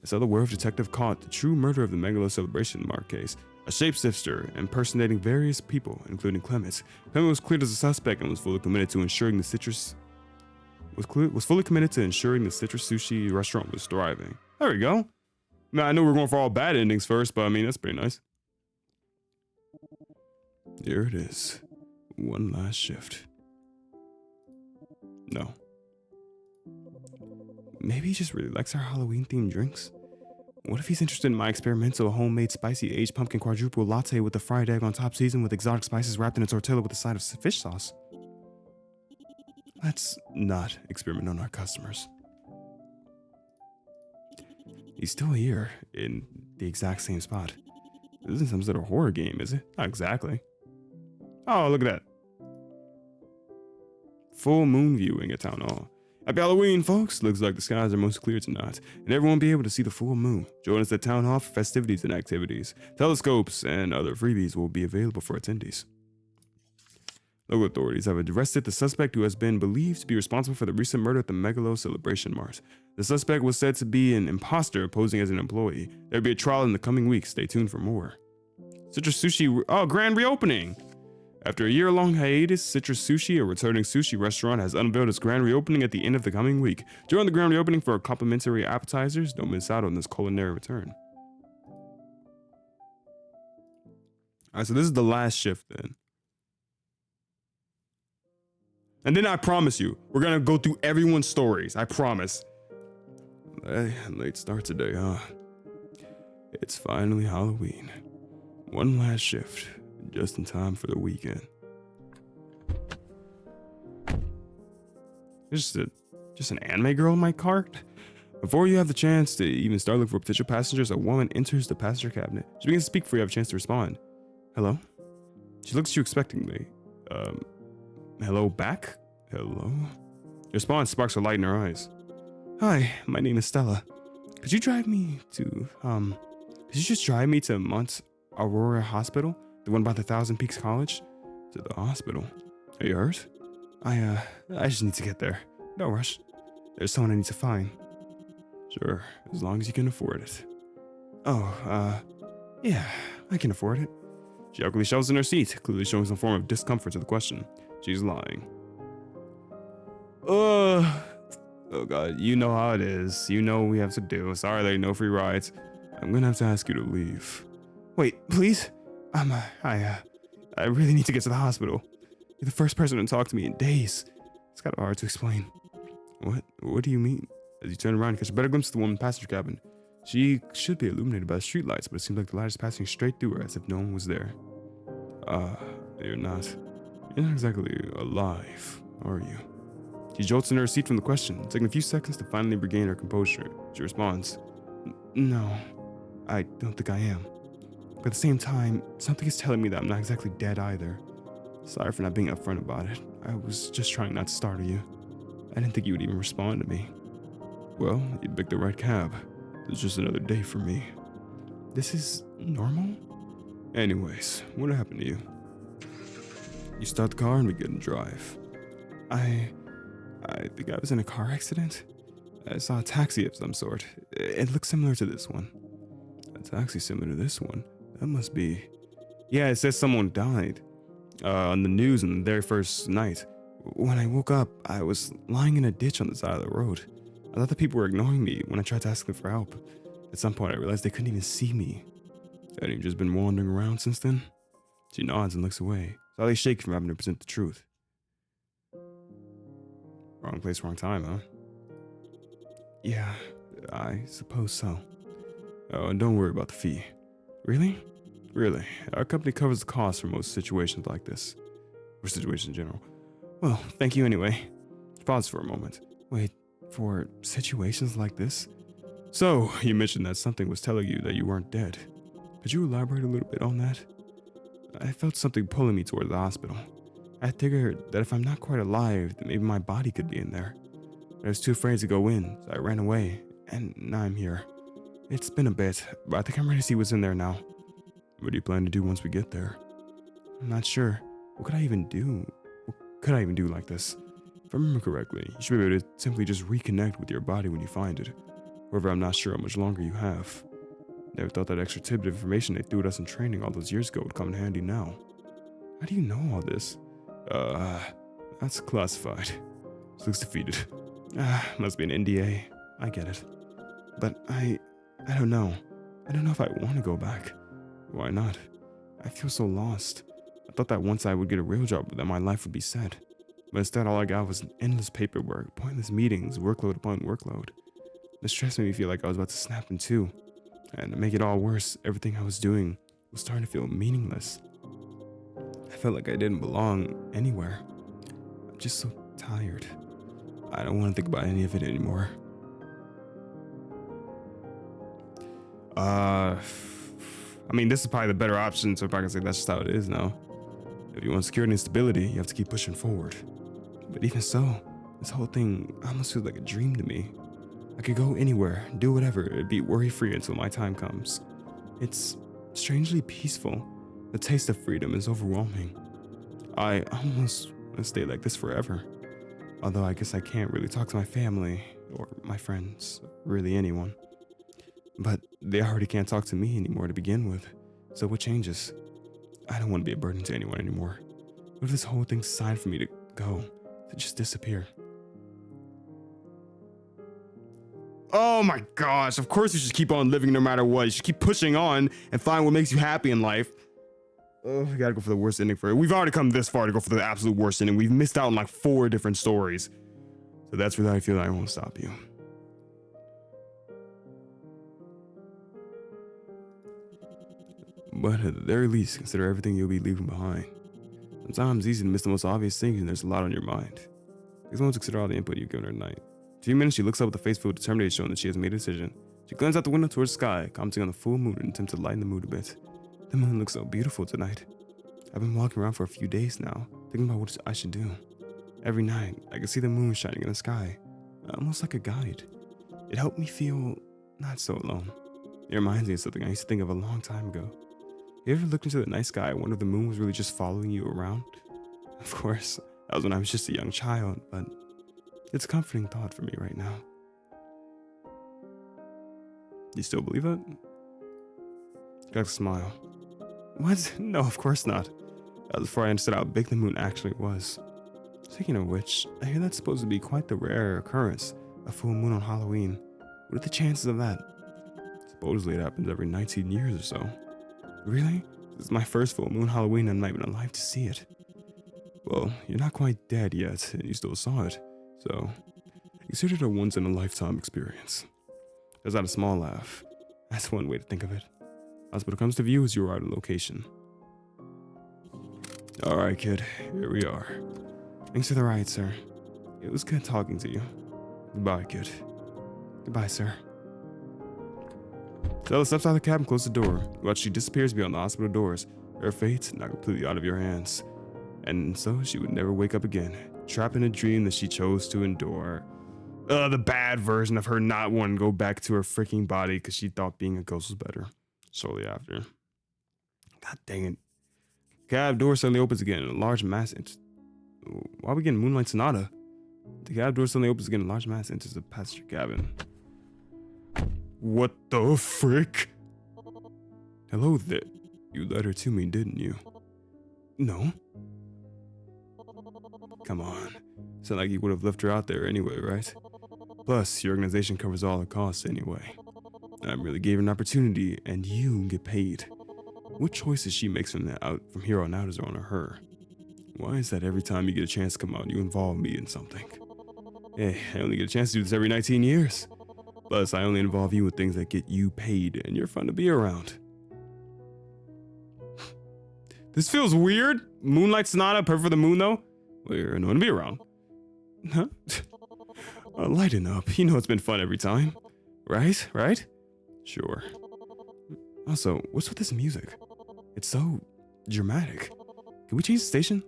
This other werewolf detective caught the true murder of the Megalo Celebration Mart case. A shapeshifter impersonating various people, including Clement. Clement was cleared as a suspect and was fully committed to ensuring the citrus sushi restaurant was thriving. There we go. Now, I know we're going for all bad endings first, but I mean, that's pretty nice. Here it is. One last shift. No. Maybe he just really likes our Halloween-themed drinks. What if he's interested in my experimental homemade spicy aged pumpkin quadruple latte with a fried egg on top seasoned with exotic spices wrapped in a tortilla with a side of fish sauce? Let's not experiment on our customers. He's still here in the exact same spot. This isn't some sort of horror game, is it? Not exactly. Oh, look at that. Full moon viewing at Town Hall. Happy Halloween, folks! Looks like the skies are most clear tonight, and everyone will be able to see the full moon. Join us at Town Hall for festivities and activities. Telescopes and other freebies will be available for attendees. Local authorities have arrested the suspect who has been believed to be responsible for the recent murder at the Megalo Celebration Mart. The suspect was said to be an imposter posing as an employee. There will be a trial in the coming weeks. Stay tuned for more. Citrus Sushi, grand reopening! After a year-long hiatus, Citrus Sushi, a returning sushi restaurant, has unveiled its grand reopening at the end of the coming week. Join the grand reopening for complimentary appetizers. Don't miss out on this culinary return. Alright, so this is the last shift then. And then I promise you, we're gonna go through everyone's stories. I promise. Late start today, huh? It's finally Halloween. One last shift, just in time for the weekend. There's just an anime girl in my cart? Before you have the chance to even start looking for potential passengers, a woman enters the passenger cabinet. She begins to speak before you have a chance to respond. Hello? She looks at you expectingly. Hello back? Hello? Your response sparks a light in her eyes. Hi, my name is Stella. Could you just drive me to Mount Aurora Hospital? The one by the Thousand Peaks College? To the hospital. Are you hurt? I just need to get there. No rush. There's someone I need to find. Sure, as long as you can afford it. Oh, yeah, I can afford it. She awkwardly shovels in her seat, clearly showing some form of discomfort to the question. She's lying. Oh god, you know how it is. You know what we have to do. Sorry, there are no free rides. I'm gonna have to ask you to leave. Wait, please? I really need to get to the hospital. You're the first person to talk to me in days. It's kind of hard to explain. What do you mean? As you turn around, you catch a better glimpse of the woman in the passenger cabin. She should be illuminated by the street lights, but it seems like the light is passing straight through her as if no one was there. You're not exactly alive, are you? She jolts in her seat from the question, taking a few seconds to finally regain her composure. She responds, No, I don't think I am. But at the same time, something is telling me that I'm not exactly dead either. Sorry for not being upfront about it. I was just trying not to startle you. I didn't think you would even respond to me. Well, you picked the right cab. It's just another day for me. This is normal? Anyways, what happened to you? You start the car and begin to drive. I think I was in a car accident. I saw a taxi of some sort. It looks similar to this one. A taxi similar to this one? That must be... Yeah, it says someone died. On the news on the very first night. When I woke up, I was lying in a ditch on the side of the road. I thought the people were ignoring me when I tried to ask them for help. At some point, I realized they couldn't even see me. Had you just been wandering around since then? She nods and looks away, slightly shaken from having to present the truth. Wrong place, wrong time, huh? Yeah, I suppose so. Oh, and don't worry about the fee. Really? Really, our company covers the cost for most situations like this. Or situations in general. Well, thank you anyway. Pause for a moment. Wait, for situations like this? So, you mentioned that something was telling you that you weren't dead. Could you elaborate a little bit on that? I felt something pulling me toward the hospital. I figured that if I'm not quite alive, then maybe my body could be in there. But I was too afraid to go in, so I ran away, and now I'm here. It's been a bit, but I think I'm ready to see what's in there now. What do you plan to do once we get there? I'm not sure. What could I even do? What could I even do like this? If I remember correctly, you should be able to simply just reconnect with your body when you find it. However, I'm not sure how much longer you have. Never thought that extra tidbit of information they threw at us in training all those years ago would come in handy now. How do you know all this? That's classified. She looks defeated. Must be an NDA. I get it. But I don't know. I don't know if I want to go back. Why not? I feel so lost. I thought that once I would get a real job, that my life would be set. But instead, all I got was endless paperwork, pointless meetings, workload upon workload. The stress made me feel like I was about to snap in two. And to make it all worse, everything I was doing was starting to feel meaningless. I felt like I didn't belong anywhere. I'm just so tired. I don't want to think about any of it anymore. I mean, this is probably the better option, so if I can say that's just how it is now. If you want security and stability, you have to keep pushing forward. But even so, This whole thing almost feels like a dream to me. I could go anywhere, do whatever, it'd be worry-free until my time comes. It's strangely peaceful. The taste of freedom is overwhelming. I almost want to stay like this forever. Although I guess I can't really talk to my family or my friends, really anyone. But they already can't talk to me anymore to begin with. So what changes? I don't want to be a burden to anyone anymore. What if this whole thing's a sign for me to go, to just disappear? Oh my gosh, of course you should keep on living no matter what. You should keep pushing on and find what makes you happy in life. Oh, we gotta go for the worst ending for it. We've already come this far to go for the absolute worst ending. We've missed out on like 4 different stories. So that's where I feel I won't stop you. But at the very least, consider everything you'll be leaving behind. Sometimes it's easy to miss the most obvious things and there's a lot on your mind. Take a moment to consider all the input you've given her tonight. In a few minutes, she looks up with a face full of determination, showing that she has made a decision. She glances out the window towards the sky, commenting on the full moon in an attempt to lighten the mood a bit. The moon looks so beautiful tonight. I've been walking around for a few days now, thinking about what I should do. Every night, I can see the moon shining in the sky, almost like a guide. It helped me feel not so alone. It reminds me of something I used to think of a long time ago. You ever looked into the night sky and wonder if the moon was really just following you around? Of course, that was when I was just a young child, but it's a comforting thought for me right now. You still believe it? Got a smile. What? No, of course not. That was before I understood how big the moon actually was. Speaking of which, I hear that's supposed to be quite the rare occurrence, a full moon on Halloween. What are the chances of that? Supposedly it happens every 19 years or so. Really? This is my first full moon Halloween and I'm not even alive to see it. Well, you're not quite dead yet, and you still saw it, so consider it a once-in-a-lifetime experience. There's not a small laugh. That's one way to think of it. As when it comes to views, you are at a location. Alright, kid, here we are. Thanks for the ride, sir. It was good talking to you. Goodbye, kid. Goodbye, sir. Stella steps out of the cab and closes the door, while she disappears beyond the hospital doors, her fate not completely out of your hands. And so she would never wake up again, trapped in a dream that she chose to endure. The bad version of her not wanting to go back to her freaking body because she thought being a ghost was better. Shortly after. God dang it. Cab door suddenly opens again in a large mass. Why are we getting Moonlight Sonata? The cab door suddenly opens again in a large mass enters the passenger cabin. What the frick? Hello there. You led her to me, didn't you? No. Come on. Sound like you would have left her out there anyway, right? Plus, your organization covers all the costs anyway. I really gave her an opportunity, and you get paid. What choices she makes from here on out is on her. Why is that every time you get a chance to come out, you involve me in something? Hey, I only get a chance to do this every 19 years. Plus, I only involve you with things that get you paid, and you're fun to be around. This feels weird. Moonlight Sonata, perfect for the moon, though. Well, you're annoying to be around. Huh? Lighten up. You know it's been fun every time. Right? Right? Sure. Also, what's with this music? It's so dramatic. Can we change the station?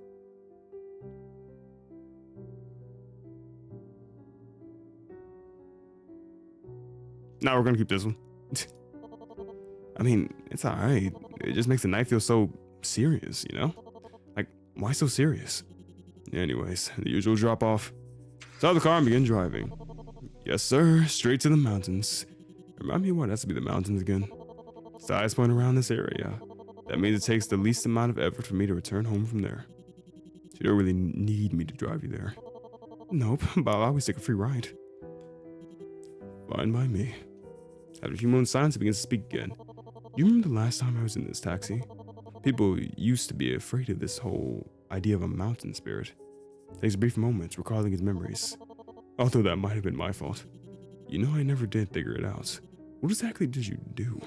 No, we're gonna keep this one. I mean, it's alright. It just makes the night feel so serious, you know? Like, why so serious? Anyways, the usual drop off. Start the car and begin driving. Yes, sir. Straight to the mountains. Remind me what has to be the mountains again. It's the highest point around this area. That means it takes the least amount of effort for me to return home from there. You don't really need me to drive you there. Nope, but I'll always take a free ride. Fine by me. After a few moments silence, it begins to speak again. You remember the last time I was in this taxi? People used to be afraid of this whole idea of a mountain spirit. Takes a brief moment, recalling his memories. Although that might have been my fault. You know, I never did figure it out. What exactly did you do?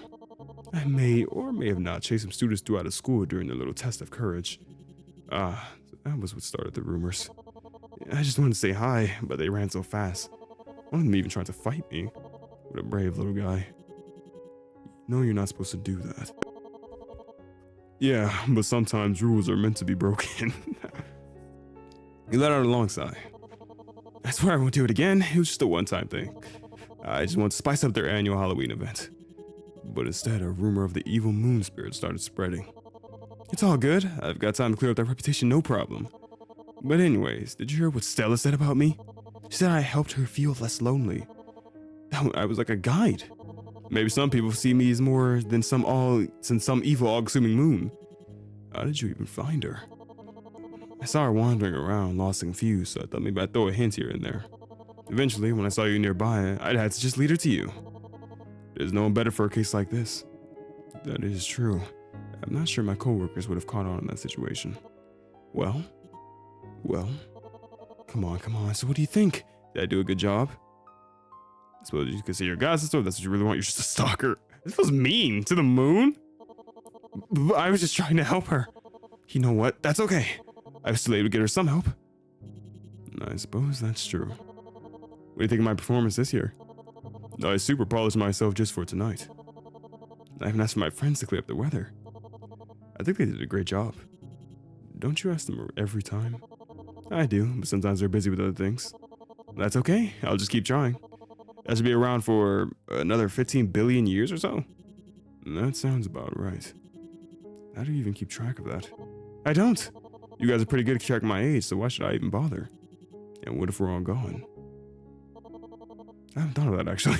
I may or may have not chased some students throughout the school during their little test of courage. So that was what started the rumors. I just wanted to say hi, but they ran so fast. One of them even tried to fight me. What a brave little guy. No, you're not supposed to do that. Yeah, but sometimes rules are meant to be broken. He let out a long sigh. I swear I won't do it again. It was just a one-time thing. I just want to spice up their annual Halloween event. But instead, a rumor of the evil moon spirit started spreading. It's all good. I've got time to clear up that reputation, no problem. But anyways, did you hear what Stella said about me? She said I helped her feel less lonely. I was like a guide. Maybe some people see me as more than some evil, all-consuming moon. How did you even find her? I saw her wandering around, lost and confused, so I thought maybe I'd throw a hint here and there. Eventually, when I saw you nearby, I'd had to just lead her to you. There's no one better for a case like this. That is true. I'm not sure my coworkers would have caught on in that situation. Well, come on. So what do you think? Did I do a good job? I suppose you could say you're a gossip, or that's what you really want. You're just a stalker. This was mean to the moon. I was just trying to help her. You know what? That's okay. I was still able to get her some help. I suppose that's true. What do you think of my performance this year? I super polished myself just for tonight. I even asked for my friends to clear up the weather. I think they did a great job. Don't you ask them every time? I do, but sometimes they're busy with other things. That's okay. I'll just keep trying. I should be around for another 15 billion years or so. That sounds about right. How do you even keep track of that? I don't. You guys are pretty good at checking my age, so why should I even bother? And what if we're all gone? I haven't thought of that, actually.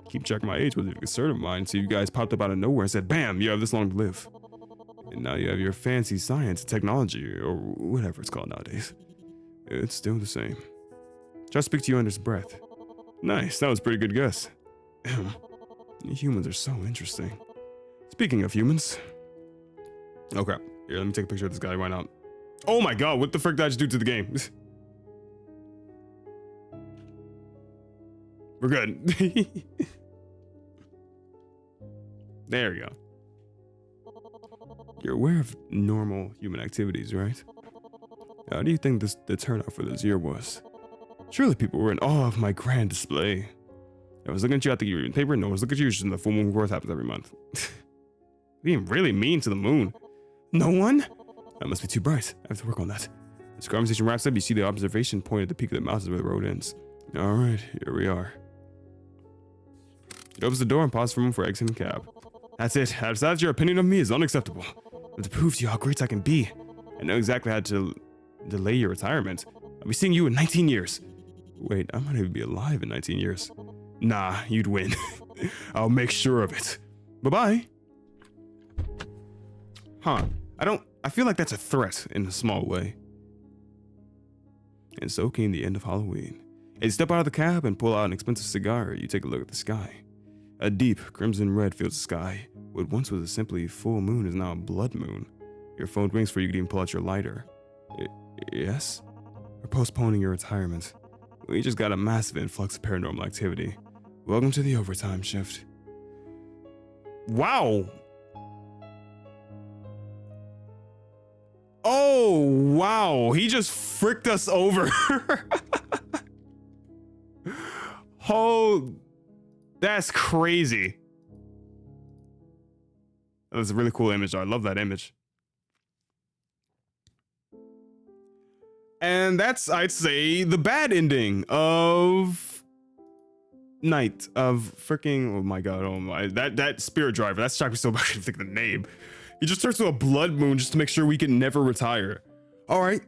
Keep checking my age was a concern of mine, so you guys popped up out of nowhere and said, bam, you have this long to live. And now you have your fancy science and technology, or whatever it's called nowadays. It's still the same. Try to speak to you under his breath. Nice, that was a pretty good guess. Humans are so interesting. Speaking of humans. Okay, here, let me take a picture of this guy. Why not? Oh my god, what the frick did I just do to the game? We're good. There we go. You're aware of normal human activities, right? How do you think the turnout for this year was? Surely people were in awe of my grand display. I was looking at you, I think you were in paper. No, I was looking at you, just in the full moon growth happens every month. Being really mean to the moon. No one? That must be too bright. I have to work on that. As the conversation wraps up, you see the observation point at the peak of the mountains where the road ends. Alright, here we are. It opens the door and pauses for a moment for exiting the cab. That's it. I've decided your opinion of me is unacceptable. But to prove to you how great I can be, I know exactly how to delay your retirement. I'll be seeing you in 19 years. Wait, I might even be alive in 19 years. Nah, you'd win. I'll make sure of it. Bye-bye. Huh. I feel like that's a threat in a small way. And so came the end of Halloween. As you step out of the cab and pull out an expensive cigar, you take a look at the sky. A deep crimson red fills the sky. What once was a simply full moon is now a blood moon. Your phone rings for you to even pull out your lighter. Yes? We're postponing your retirement. We just got a massive influx of paranormal activity. Welcome to the overtime shift. Wow! Oh, wow. He just fricked us over. Oh, that's crazy. That was a really cool image. I love that image. And that's, I'd say, the bad ending of Night of freaking, oh my god, oh my, that spirit driver, that shocked me so much I didn't think of the name. He just turns to a blood moon just to make sure we can never retire. All right,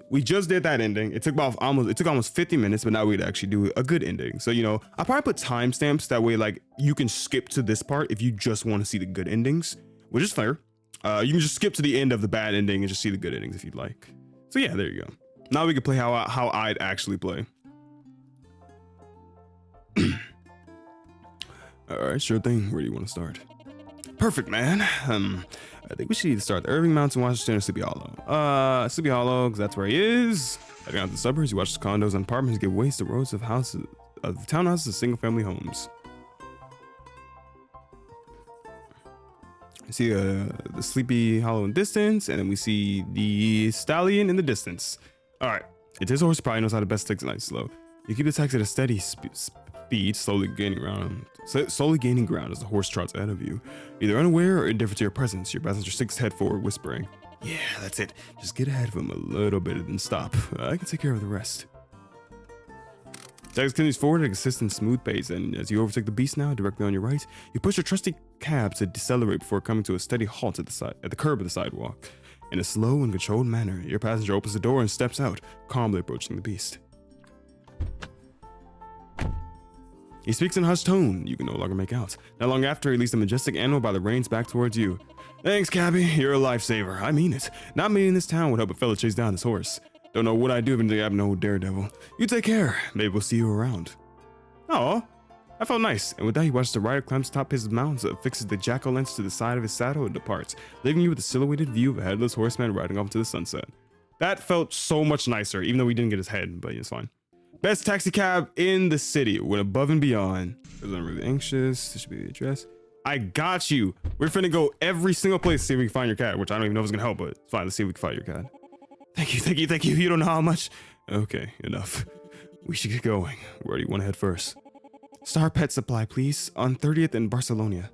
we just did that ending. It took almost 50 minutes, but now we'd actually do a good ending. So, you know, I'll probably put timestamps that way, like you can skip to this part if you just want to see the good endings, which is fair. You can just skip to the end of the bad ending and just see the good endings if you'd like. So yeah, there you go. Now we can play how I'd actually play. All right, sure thing. Where do you want to start? Perfect, man. I think we should either start the Irving Mountain, Washington, or Sleepy Hollow. Sleepy Hollow, because that's where he is. Heading out to the suburbs, you watch the condos and apartments give ways to rows of houses, of townhouses to single-family homes. You see the Sleepy Hollow in distance, and then we see the stallion in the distance. All right, it's his horse, probably knows how to best take it nice slow. You keep the text at a steady speed, slowly gaining ground as the horse trots ahead of you. Either unaware or indifferent to your presence, your passenger sticks head forward, whispering, "Yeah, that's it. Just get ahead of him a little bit and then stop. I can take care of the rest." Tex continues forward at a consistent, smooth pace, and as you overtake the beast now, directly on your right, you push your trusty cab to decelerate before coming to a steady halt at the curb of the sidewalk. In a slow and controlled manner, your passenger opens the door and steps out, calmly approaching the beast. He speaks in a hushed tone you can no longer make out. Not long after, he leads the majestic animal by the reins back towards you. Thanks, cabby. You're a lifesaver. I mean it. Not many in this town would help a fella chase down his horse. Don't know what I'd do if I have no daredevil. You take care. Maybe we'll see you around. Oh, I felt nice. And with that, he watches the rider climb to top his mount, fixes the jack-o'-lantern to the side of his saddle, and departs, leaving you with a silhouetted view of a headless horseman riding off into the sunset. That felt so much nicer, even though we didn't get his head, but it's fine. Best taxi cab in the city. Went above and beyond. Because I'm really anxious. This should be the address. I got you. We're finna go every single place to see if we can find your cat, which I don't even know if it's gonna help, but it's fine. Let's see if we can find your cat. Thank you, thank you, thank you. You don't know how much. Okay, enough. We should get going. Where do you want to head first? Star Pet Supply, please. On 30th and Barcelona.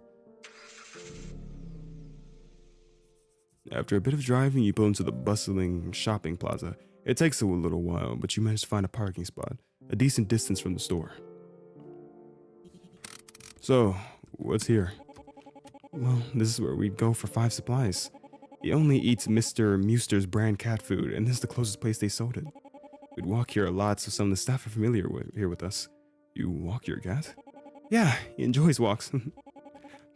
After a bit of driving, you pull into the bustling shopping plaza. It takes a little while, but you manage to find a parking spot, a decent distance from the store. So, what's here? Well, this is where we'd go for 5 supplies. He only eats Mr. Muster's brand cat food, and this is the closest place they sold it. We'd walk here a lot, so some of the staff are familiar here with us. You walk your cat? Yeah, he enjoys walks.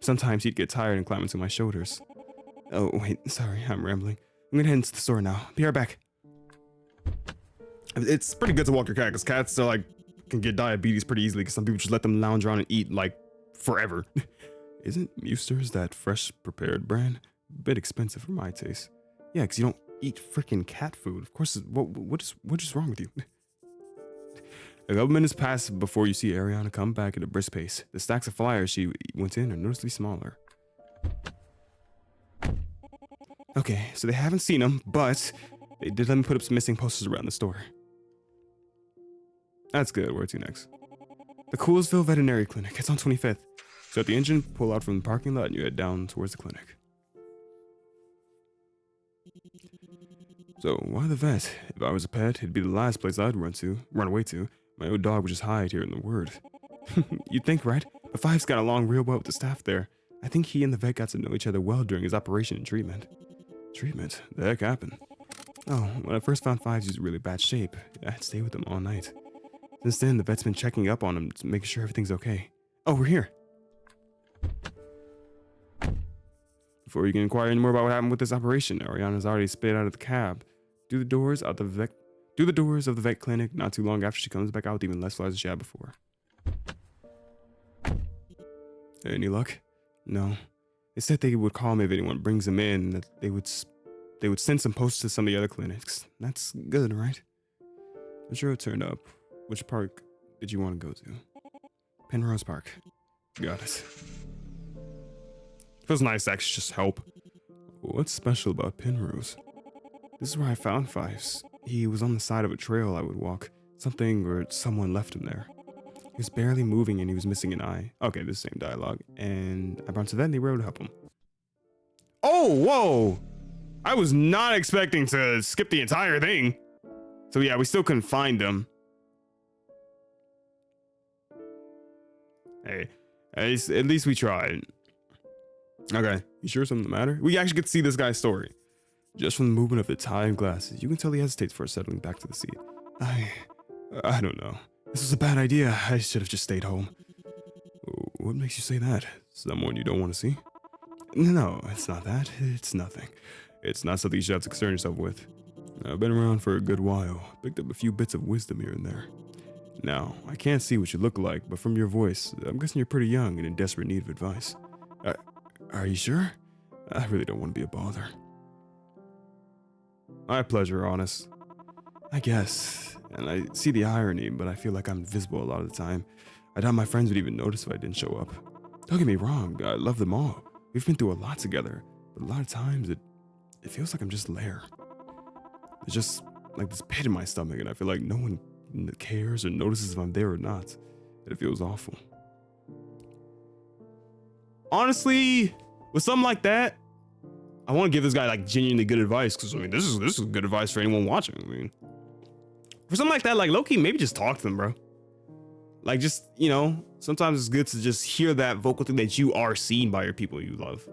Sometimes he'd get tired and climb into my shoulders. Oh, wait, sorry, I'm rambling. I'm gonna head into the store now. Be right back. It's pretty good to walk your cat, because cats are like, can get diabetes pretty easily, because some people just let them lounge around and eat, like, forever. Isn't Muster's that fresh prepared brand? Bit expensive for my taste. Yeah, because you don't eat freaking cat food. Of course, what is wrong with you? A couple minutes pass before you see Ariana come back at a brisk pace. The stacks of flyers she went in are noticeably smaller. Okay, so they haven't seen them, but they did let me put up some missing posters around the store. That's good. Where to next? The Coolsville Veterinary Clinic. It's on 25th. So at the engine, pull out from the parking lot and you head down towards the clinic. So, why the vet? If I was a pet, it'd be the last place I'd run away to. My old dog would just hide here in the word. You'd think, right? But Five's got along real well with the staff there. I think he and the vet got to know each other well during his operation and treatment. Treatment? The heck happened? Oh, when I first found Five, he was in really bad shape. I'd stay with him all night. Since then, the vet's been checking up on him to make sure everything's okay. Oh, we're here. Before you can inquire any more about what happened with this operation, Ariana's already spit out of the cab. Do the doors of the vet clinic not too long after she comes back out with even less flies than she had before. Any luck? No. They said they would call me if anyone brings them in, that they would send some posts to some of the other clinics. That's good, right? I'm sure it turned up. Which park did you want to go to? Penrose Park. Got it. Feels nice to actually just help. What's special about Penrose? This is where I found Fives. He was on the side of a trail I would walk. Something or someone left him there. He was barely moving and he was missing an eye. Okay, the same dialogue. And I brought to that and they were able to help him. Oh, whoa! I was not expecting to skip the entire thing. So yeah, we still couldn't find him. Hey, at least we tried. Okay, you sure something the matter? We actually get to see this guy's story. Just from the movement of the tie and glasses, you can tell he hesitates before settling back to the seat. I don't know. This was a bad idea. I should have just stayed home. What makes you say that? Someone you don't want to see? No, it's not that. It's nothing. It's not something you should have to concern yourself with. I've been around for a good while. Picked up a few bits of wisdom here and there. Now, I can't see what you look like, but from your voice, I'm guessing you're pretty young and in desperate need of advice. Are you sure? I really don't want to be a bother. My pleasure, honest. I guess. And I see the irony, but I feel like I'm invisible a lot of the time. I doubt my friends would even notice if I didn't show up. Don't get me wrong, I love them all. We've been through a lot together, but a lot of times it feels like I'm just there. It's just like this pit in my stomach, and I feel like no one cares or notices if I'm there or not. It feels awful. Honestly, with something like that, I want to give this guy like genuinely good advice, because I mean this is good advice for anyone watching. I mean, for something like that, like low-key, maybe just talk to them, bro. Like, just, you know, sometimes it's good to just hear that vocal thing that you are seen by your people you love.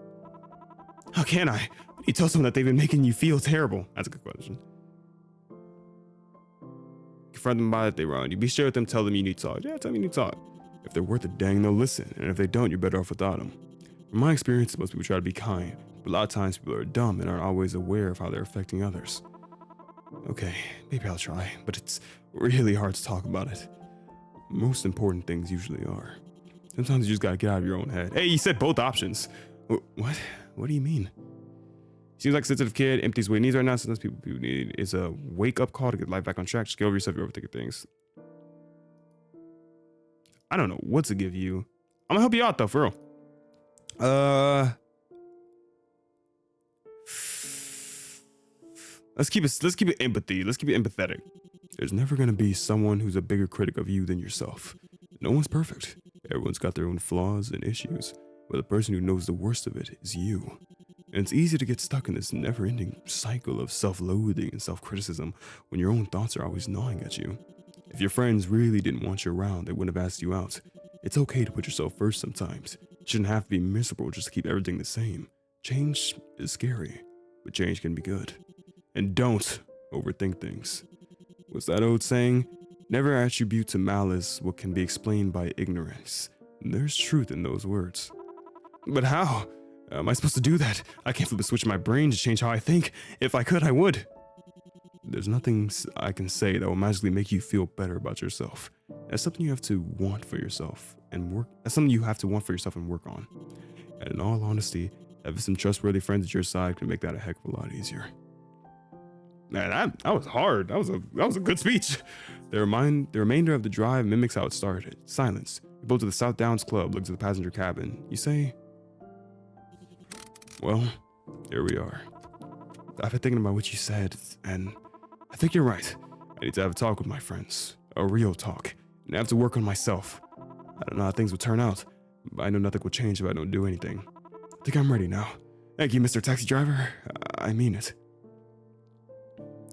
How can I? You tell someone that they've been making you feel terrible. That's a good question. Confront them about it, they wrong you. Be sure with them, tell them you need to talk. Yeah, tell them you need to talk. If they're worth a dang, they'll listen. And if they don't, you're better off without them. From my experience, most people try to be kind, but a lot of times people are dumb and aren't always aware of how they're affecting others. Okay, maybe I'll try, but it's really hard to talk about it. Most important things usually are. Sometimes you just gotta get out of your own head. Hey, you said both options. What? What do you mean? Seems like a sensitive kid, empties what he needs right now. Sometimes people need is a wake-up call to get life back on track. Just get over yourself, you're overthinking things. I don't know what to give you. I'm gonna help you out though, for real. Let's keep it empathy. Let's keep it empathetic. There's never gonna be someone who's a bigger critic of you than yourself. No one's perfect. Everyone's got their own flaws and issues, but the person who knows the worst of it is you. And it's easy to get stuck in this never-ending cycle of self-loathing and self-criticism when your own thoughts are always gnawing at you. If your friends really didn't want you around, they wouldn't have asked you out. It's okay to put yourself first sometimes. You shouldn't have to be miserable just to keep everything the same. Change is scary, but change can be good. And don't overthink things. What's that old saying? Never attribute to malice what can be explained by ignorance. And there's truth in those words. But how? Am I supposed to do that? I can't flip a switch in my brain to change how I think. If I could, I would. There's nothing I can say that will magically make you feel better about yourself. That's something you have to want for yourself and work. That's something you have to want for yourself and work on. And in all honesty, having some trustworthy friends at your side can make that a heck of a lot easier. Man, that was hard. That was a good speech. The remainder of the drive mimics how it started. Silence. You pull to the South Downs Club, looks at the passenger cabin. You say, well, here we are. I've been thinking about what you said, and I think you're right. I need to have a talk with my friends. A real talk. And I have to work on myself. I don't know how things will turn out, but I know nothing will change if I don't do anything. I think I'm ready now. Thank you, Mr. Taxi Driver. I mean it.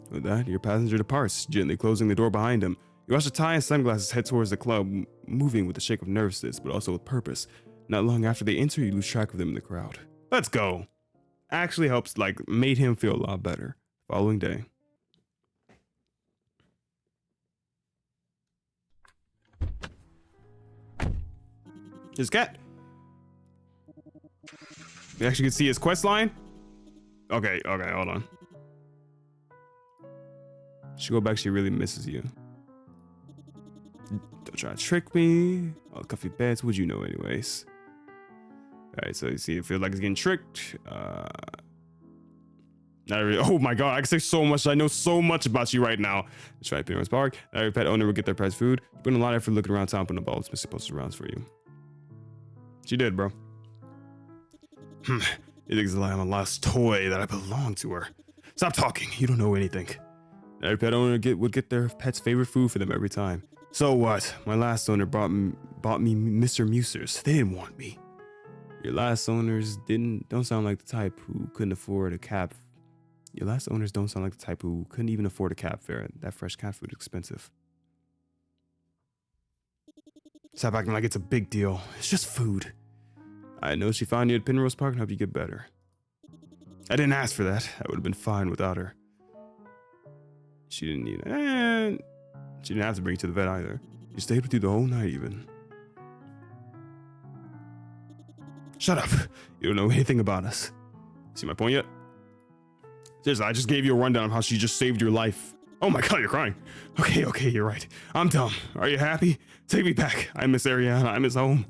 With that, your passenger departs, gently closing the door behind him. You watch the tie and sunglasses head towards the club, moving with a shake of nervousness, but also with purpose. Not long after they enter, you lose track of them in the crowd. Let's go. Actually helps, made him feel a lot better. Following day. His cat. You actually can see his quest line? Okay, hold on. She go back, she really misses you. Don't try to trick me. All the comfy beds, would you know anyways? Alright, so you see it feels like it's getting tricked. Not really, oh my god, I can say so much. I know so much about you right now. Let's try Penrose Park. Not every pet owner will get their prize food. You put in a lot of effort looking around town, putting the balls, missing posted rounds for you. She did, bro. You think it's like I'm a lost toy that I belong to her. Stop talking, you don't know anything. Every pet owner would get their pet's favorite food for them every time. So what? My last owner bought me Mr. Musers. They didn't want me. Your last owners don't sound like the type who couldn't afford a cab. Your last owners don't sound like the type who couldn't even afford a cab fare. That fresh cat food is expensive. Stop acting like it's a big deal. It's just food. I know she found you at Penrose Park and hope you get better. I didn't ask for that. I would have been fine without her. She didn't need it. And she didn't have to bring you to the vet either. She stayed with you the whole night even. Shut up. You don't know anything about us. See my point yet? Seriously, I just gave you a rundown of how she just saved your life. Oh my god, you're crying. Okay, you're right. I'm dumb. Are you happy? Take me back. I miss Ariana. I miss home.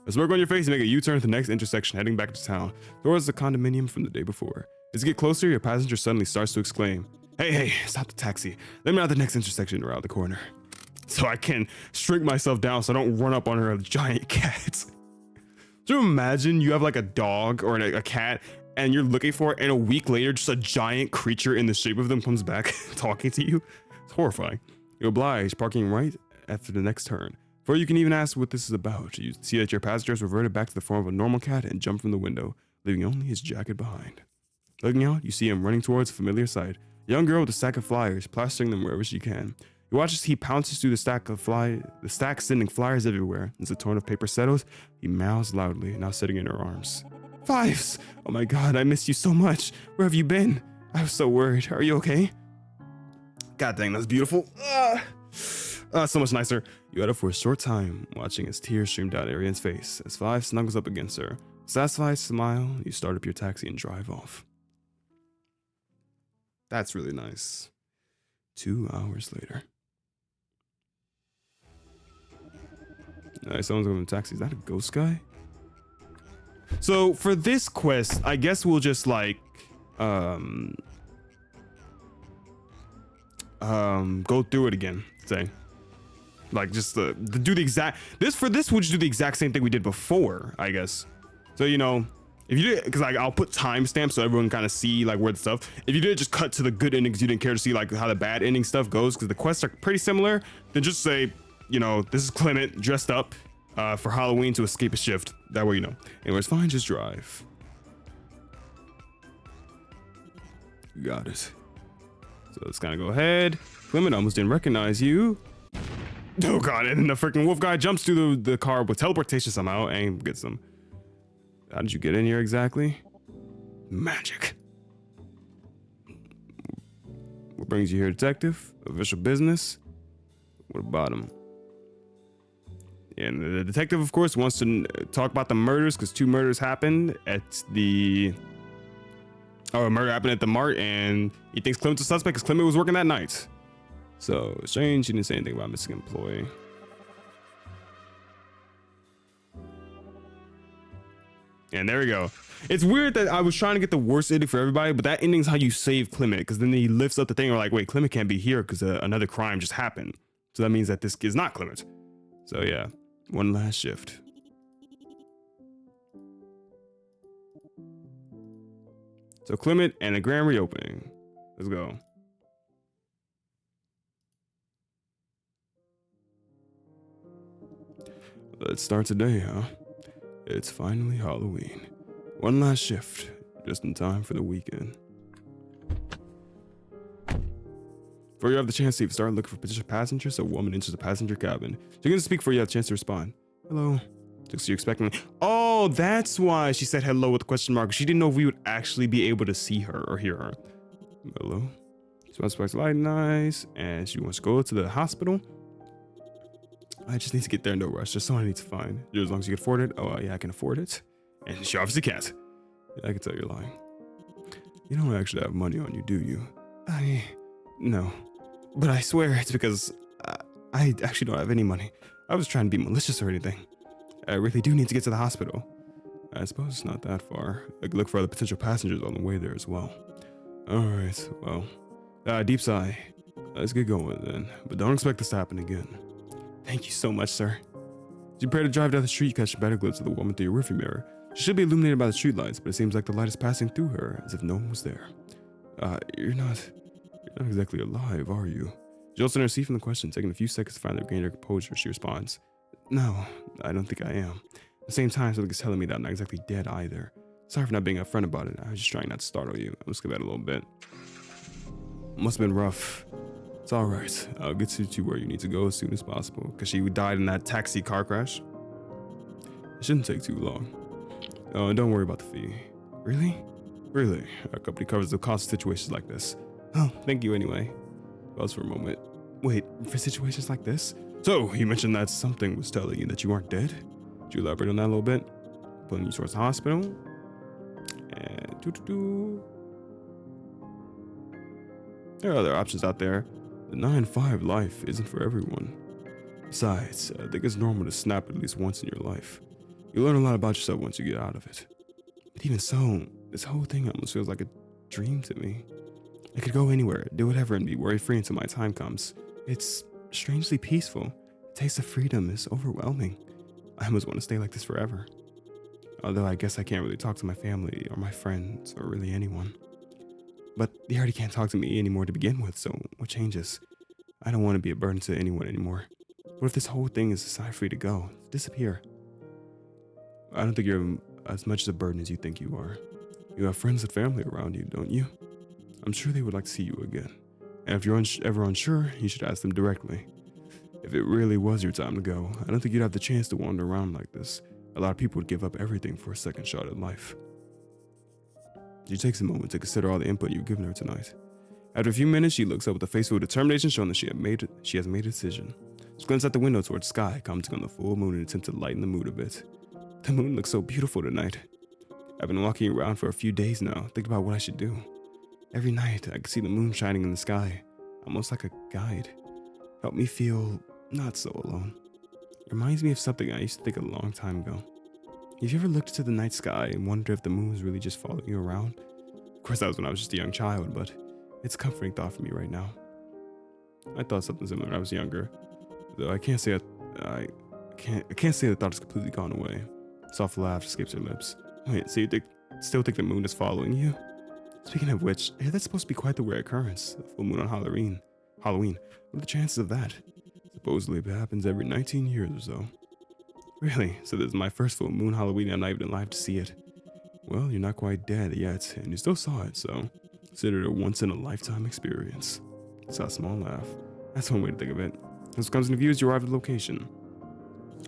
Let's work on your face and make a U-turn at the next intersection heading back to town, towards the condominium from the day before. As you get closer, your passenger suddenly starts to exclaim, Hey, stop the taxi. Let me out the next intersection around the corner. So I can shrink myself down so I don't run up on her giant cat. Do you imagine you have like a dog or a cat and you're looking for it and a week later just a giant creature in the shape of them comes back talking to you? It's horrifying. You oblige, parking right after the next turn. Before you can even ask what this is about, you see that your passenger has reverted back to the form of a normal cat and jumped from the window, leaving only his jacket behind. Looking out, you see him running towards a familiar sight. A young girl with a stack of flyers, plastering them wherever she can. You You watch as he pounces through the stack sending flyers everywhere. As a torn of paper settles, he mouths loudly, now sitting in her arms. Fives! Oh my god, I missed you so much. Where have you been? I was so worried. Are you okay? God dang, that's beautiful. So much nicer. You had it for a short time, watching as tears stream down Ariane's face as Five snuggles up against her. Satisfied smile, you start up your taxi and drive off. That's really nice. 2 hours later. Someone's going to taxi. Is that a ghost guy? So for this quest, I guess we'll just like go through it again. Say, like just do the exact we'll just do the exact same thing we did before, I guess. So you know, if you did, because like I'll put timestamps so everyone kind of see like where the stuff. If you did just cut to the good endings, you didn't care to see like how the bad ending stuff goes because the quests are pretty similar. Then just say, you know, this is Clement dressed up for Halloween to escape a shift. That way you know. Anyways, fine, just drive. Got it. So let's kind of go ahead. Clement almost didn't recognize you. Oh god, and then the freaking wolf guy jumps through the car with teleportation somehow and gets them. How did you get in here exactly? Magic. What brings you here, detective? Official business? What about him? And the detective, of course, wants to talk about the murders because 2 murders happened at the... Oh, a murder happened at the mart, and he thinks Clement's a suspect because Clement was working that night. So, strange, he didn't say anything about missing employee. And there we go. It's weird that I was trying to get the worst ending for everybody, but that ending's how you save Clement, because then he lifts up the thing, or like, wait, Clement can't be here because another crime just happened. So that means that this is not Clement. So yeah, one last shift. So Clement and a grand reopening. Let's go. Let's start today, huh? It's finally Halloween. One last shift, just in time for the weekend. Before you have the chance to even start looking for potential passengers, a woman enters the passenger cabin. She can speak before you have a chance to respond. Hello. So you're expecting me. Oh, that's why she said hello with a question mark. She didn't know if we would actually be able to see her or hear her. Hello. She wants to light nice, and she wants to go to the hospital. I just need to get there, no rush. Just someone I need to find. As long as you can afford it. Oh, yeah, I can afford it. And she obviously can't. Yeah, I can tell you're lying. You don't actually have money on you, do you? No. But I swear it's because I actually don't have any money. I was trying to be malicious or anything. I really do need to get to the hospital. I suppose it's not that far. I could look for other potential passengers on the way there as well. Alright, well. Deep sigh. Let's get going then. But don't expect this to happen again. Thank you so much, sir. As you prepare to drive down the street, you catch a better glimpse of the woman through your rearview mirror. She should be illuminated by the streetlights, but it seems like the light is passing through her, as if no one was there. You're not exactly alive, are you? She jolts in her seat from the question, taking a few seconds to finally regain her composure. She responds, no, I don't think I am. At the same time, something's telling me that I'm not exactly dead either. Sorry for not being upfront about it. I was just trying not to startle you. I'll skip that a little bit. Must have been rough. It's alright. I'll get you to where you need to go as soon as possible, because she died in that taxi car crash. It shouldn't take too long. Oh, and don't worry about the fee. Really? Really? Our company covers the cost of situations like this. Oh, thank you anyway. Pause for a moment. Wait, for situations like this? So, you mentioned that something was telling you that you aren't dead? Could you elaborate on that a little bit? Pulling you towards the hospital. And there are other options out there. The 9-5 life isn't for everyone. Besides, I think it's normal to snap at least once in your life. You learn a lot about yourself once you get out of it. But even so, this whole thing almost feels like a dream to me. I could go anywhere, do whatever, and be worry-free until my time comes. It's strangely peaceful. The taste of freedom is overwhelming. I almost want to stay like this forever. Although I guess I can't really talk to my family or my friends or really anyone. But they already can't talk to me anymore to begin with, so what changes? I don't want to be a burden to anyone anymore. What if this whole thing is a sign for you to go, to disappear? I don't think you're as much of a burden as you think you are. You have friends and family around you, don't you? I'm sure they would like to see you again. And if you're ever unsure, you should ask them directly. If it really was your time to go, I don't think you'd have the chance to wander around like this. A lot of people would give up everything for a second shot at life. She takes a moment to consider all the input you've given her tonight. After a few minutes, she looks up with a face full of determination, showing that she has made a decision. She glances out the window towards the sky, commenting on the full moon in an attempt to lighten the mood a bit. The moon looks so beautiful tonight. I've been walking around for a few days now, thinking about what I should do. Every night, I can see the moon shining in the sky, almost like a guide. Help me feel not so alone. It reminds me of something I used to think a long time ago. Have you ever looked into the night sky and wondered if the moon was really just following you around? Of course, that was when I was just a young child, but it's a comforting thought for me right now. I thought something similar when I was younger, though I can't say I can't say the thought is completely gone away. A soft laugh escapes her lips. Wait, so you still think the moon is following you? Speaking of which, hey, that's supposed to be quite the rare occurrence. A full moon on Halloween. What are the chances of that? Supposedly it happens every 19 years or so. Really? So this is my first full moon Halloween and I'm not even alive to see it. Well, you're not quite dead yet, and you still saw it, so consider it a once-in-a-lifetime experience. It's a small laugh. That's one way to think of it. As comes into view as you arrive at the location.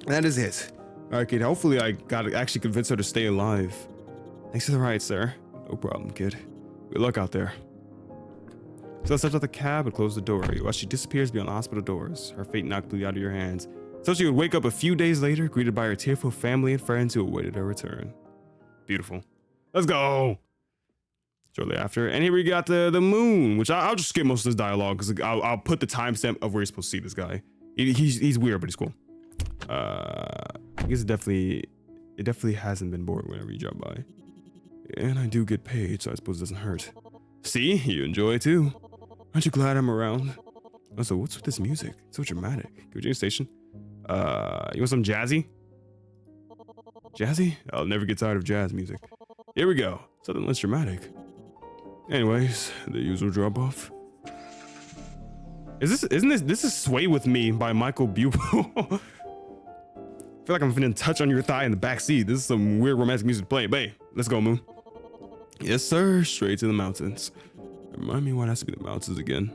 That is it. Alright, kid, hopefully I got to actually convince her to stay alive. Thanks for the ride, sir. No problem, kid. Good luck out there. So I steps out the cab and closes the door while she disappears beyond the hospital doors, her fate not completely out of your hands. So she would wake up a few days later, greeted by her tearful family and friends who awaited her return. Beautiful. Let's go! Shortly after, and here we got the moon, which I'll just skip most of this dialogue because I'll put the timestamp of where you're supposed to see this guy. He's weird, but he's cool. I guess it definitely hasn't been boring whenever you drop by. And I do get paid, so I suppose it doesn't hurt. See, you enjoy it too. Aren't you glad I'm around? Also, what's with this music? It's so dramatic. Virginia Station. You want some jazzy? Jazzy? I'll never get tired of jazz music. Here we go. Something less dramatic. Anyways, the usual drop off. This is Sway With Me by Michael Bublé. I feel like I'm finna touch on your thigh in the back seat. This is some weird romantic music to play. But hey, let's go, Moon. Yes, sir. Straight to the mountains. Remind me why it has to be the mountains again.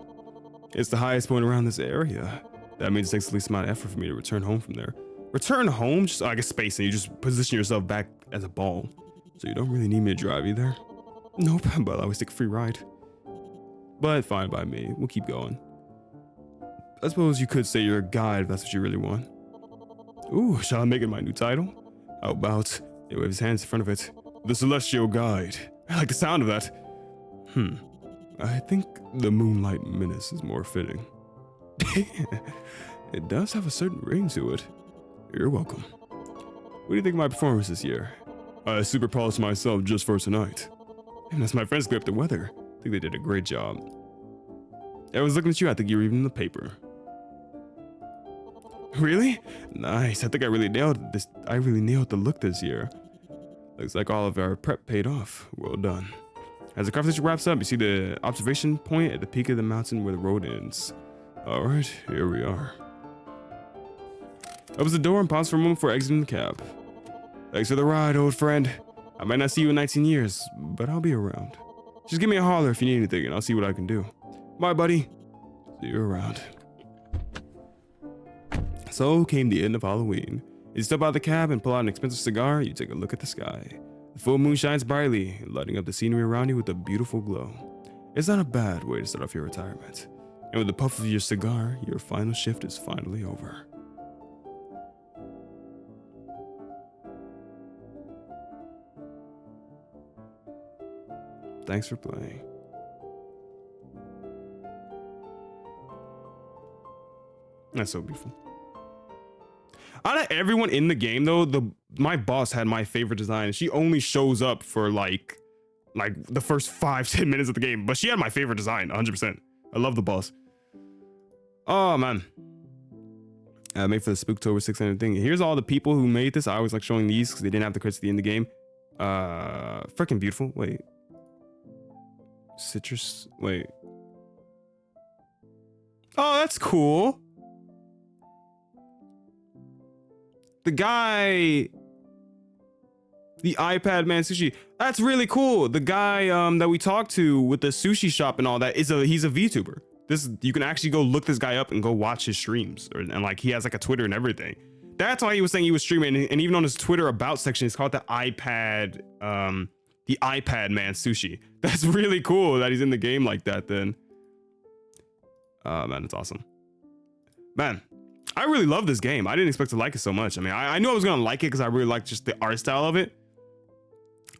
It's the highest point around this area. That means it takes the least amount of effort for me to return home from there. Return home? Just, I guess, space, and you just position yourself back as a ball. So you don't really need me to drive either. Nope, but I always take a free ride. But fine by me. We'll keep going. I suppose you could say you're a guide if that's what you really want. Ooh, shall I make it my new title? How about, he waves his hands in front of it. The Celestial Guide. I like the sound of that. I think the Moonlight Menace is more fitting. It does have a certain ring to it. You're welcome. What do you think of my performance this year? I super polished myself just for tonight. And as my friends go up the weather, I think they did a great job. I was looking at you, I think you were even in the paper. Really? Nice, I think I really nailed this. I really nailed the look this year. Looks like all of our prep paid off. Well done. As the conversation wraps up, you see the observation point at the peak of the mountain where the road ends. Alright, here we are. Opens the door and pauses for a moment before exiting the cab. Thanks for the ride, old friend. I might not see you in 19 years, but I'll be around. Just give me a holler if you need anything and I'll see what I can do. Bye, buddy. See you around. So came the end of Halloween. You step out of the cab and pull out an expensive cigar, you take a look at the sky. The full moon shines brightly, lighting up the scenery around you with a beautiful glow. It's not a bad way to start off your retirement. And with the puff of your cigar, your final shift is finally over. Thanks for playing. That's so beautiful. Out of everyone in the game, though, my boss had my favorite design. She only shows up for like the first 5-10 minutes of the game, but she had my favorite design, 100%. I love the boss. Oh man, made for the Spooktober 600 thing. Here's all the people who made this. I always like showing these because they didn't have the credits at the end of the game. Freaking beautiful. Wait, citrus. Wait. Oh, that's cool. The guy, the iPad man sushi. That's really cool. The guy that we talked to with the sushi shop and all that he's a VTuber. this, you can actually go look this guy up and go watch his streams, and like he has like a Twitter and everything. That's why he was saying he was streaming, and even on his Twitter about section, it's called the iPad Man Sushi. That's really cool that he's in the game like that. Then, man, it's awesome. Man, I really love this game. I didn't expect to like it so much. I mean, I knew I was gonna like it because I really like just the art style of it.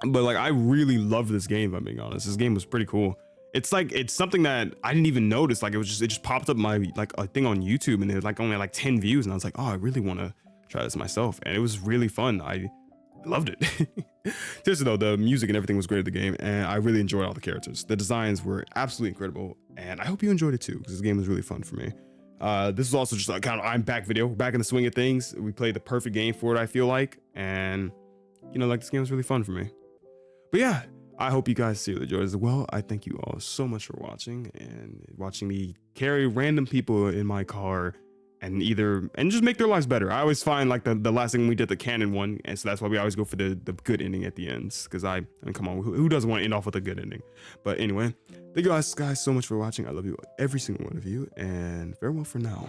But like, I really loved this game, if I'm being honest. This game was pretty cool. It's like, it's something that I didn't even notice. Like, it just popped up my, like, a thing on YouTube, and it was like only like 10 views. And I was like, oh, I really want to try this myself. And it was really fun. I loved it. Seriously though, the music and everything was great at the game, and I really enjoyed all the characters. The designs were absolutely incredible, and I hope you enjoyed it too, because this game was really fun for me. This is also just a kind of I'm back video. We're back in the swing of things. We played the perfect game for it, I feel like. And, you know, like, this game was really fun for me. But yeah, I hope you guys seriously enjoyed as well. I thank you all so much for watching, and watching me carry random people in my car and just make their lives better. I always find like the last thing we did, the canon one, and so that's why we always go for the good ending at the ends, because I mean, come on, who doesn't want to end off with a good ending? But anyway, thank you guys so much for watching. I love you, every single one of you, and farewell for now.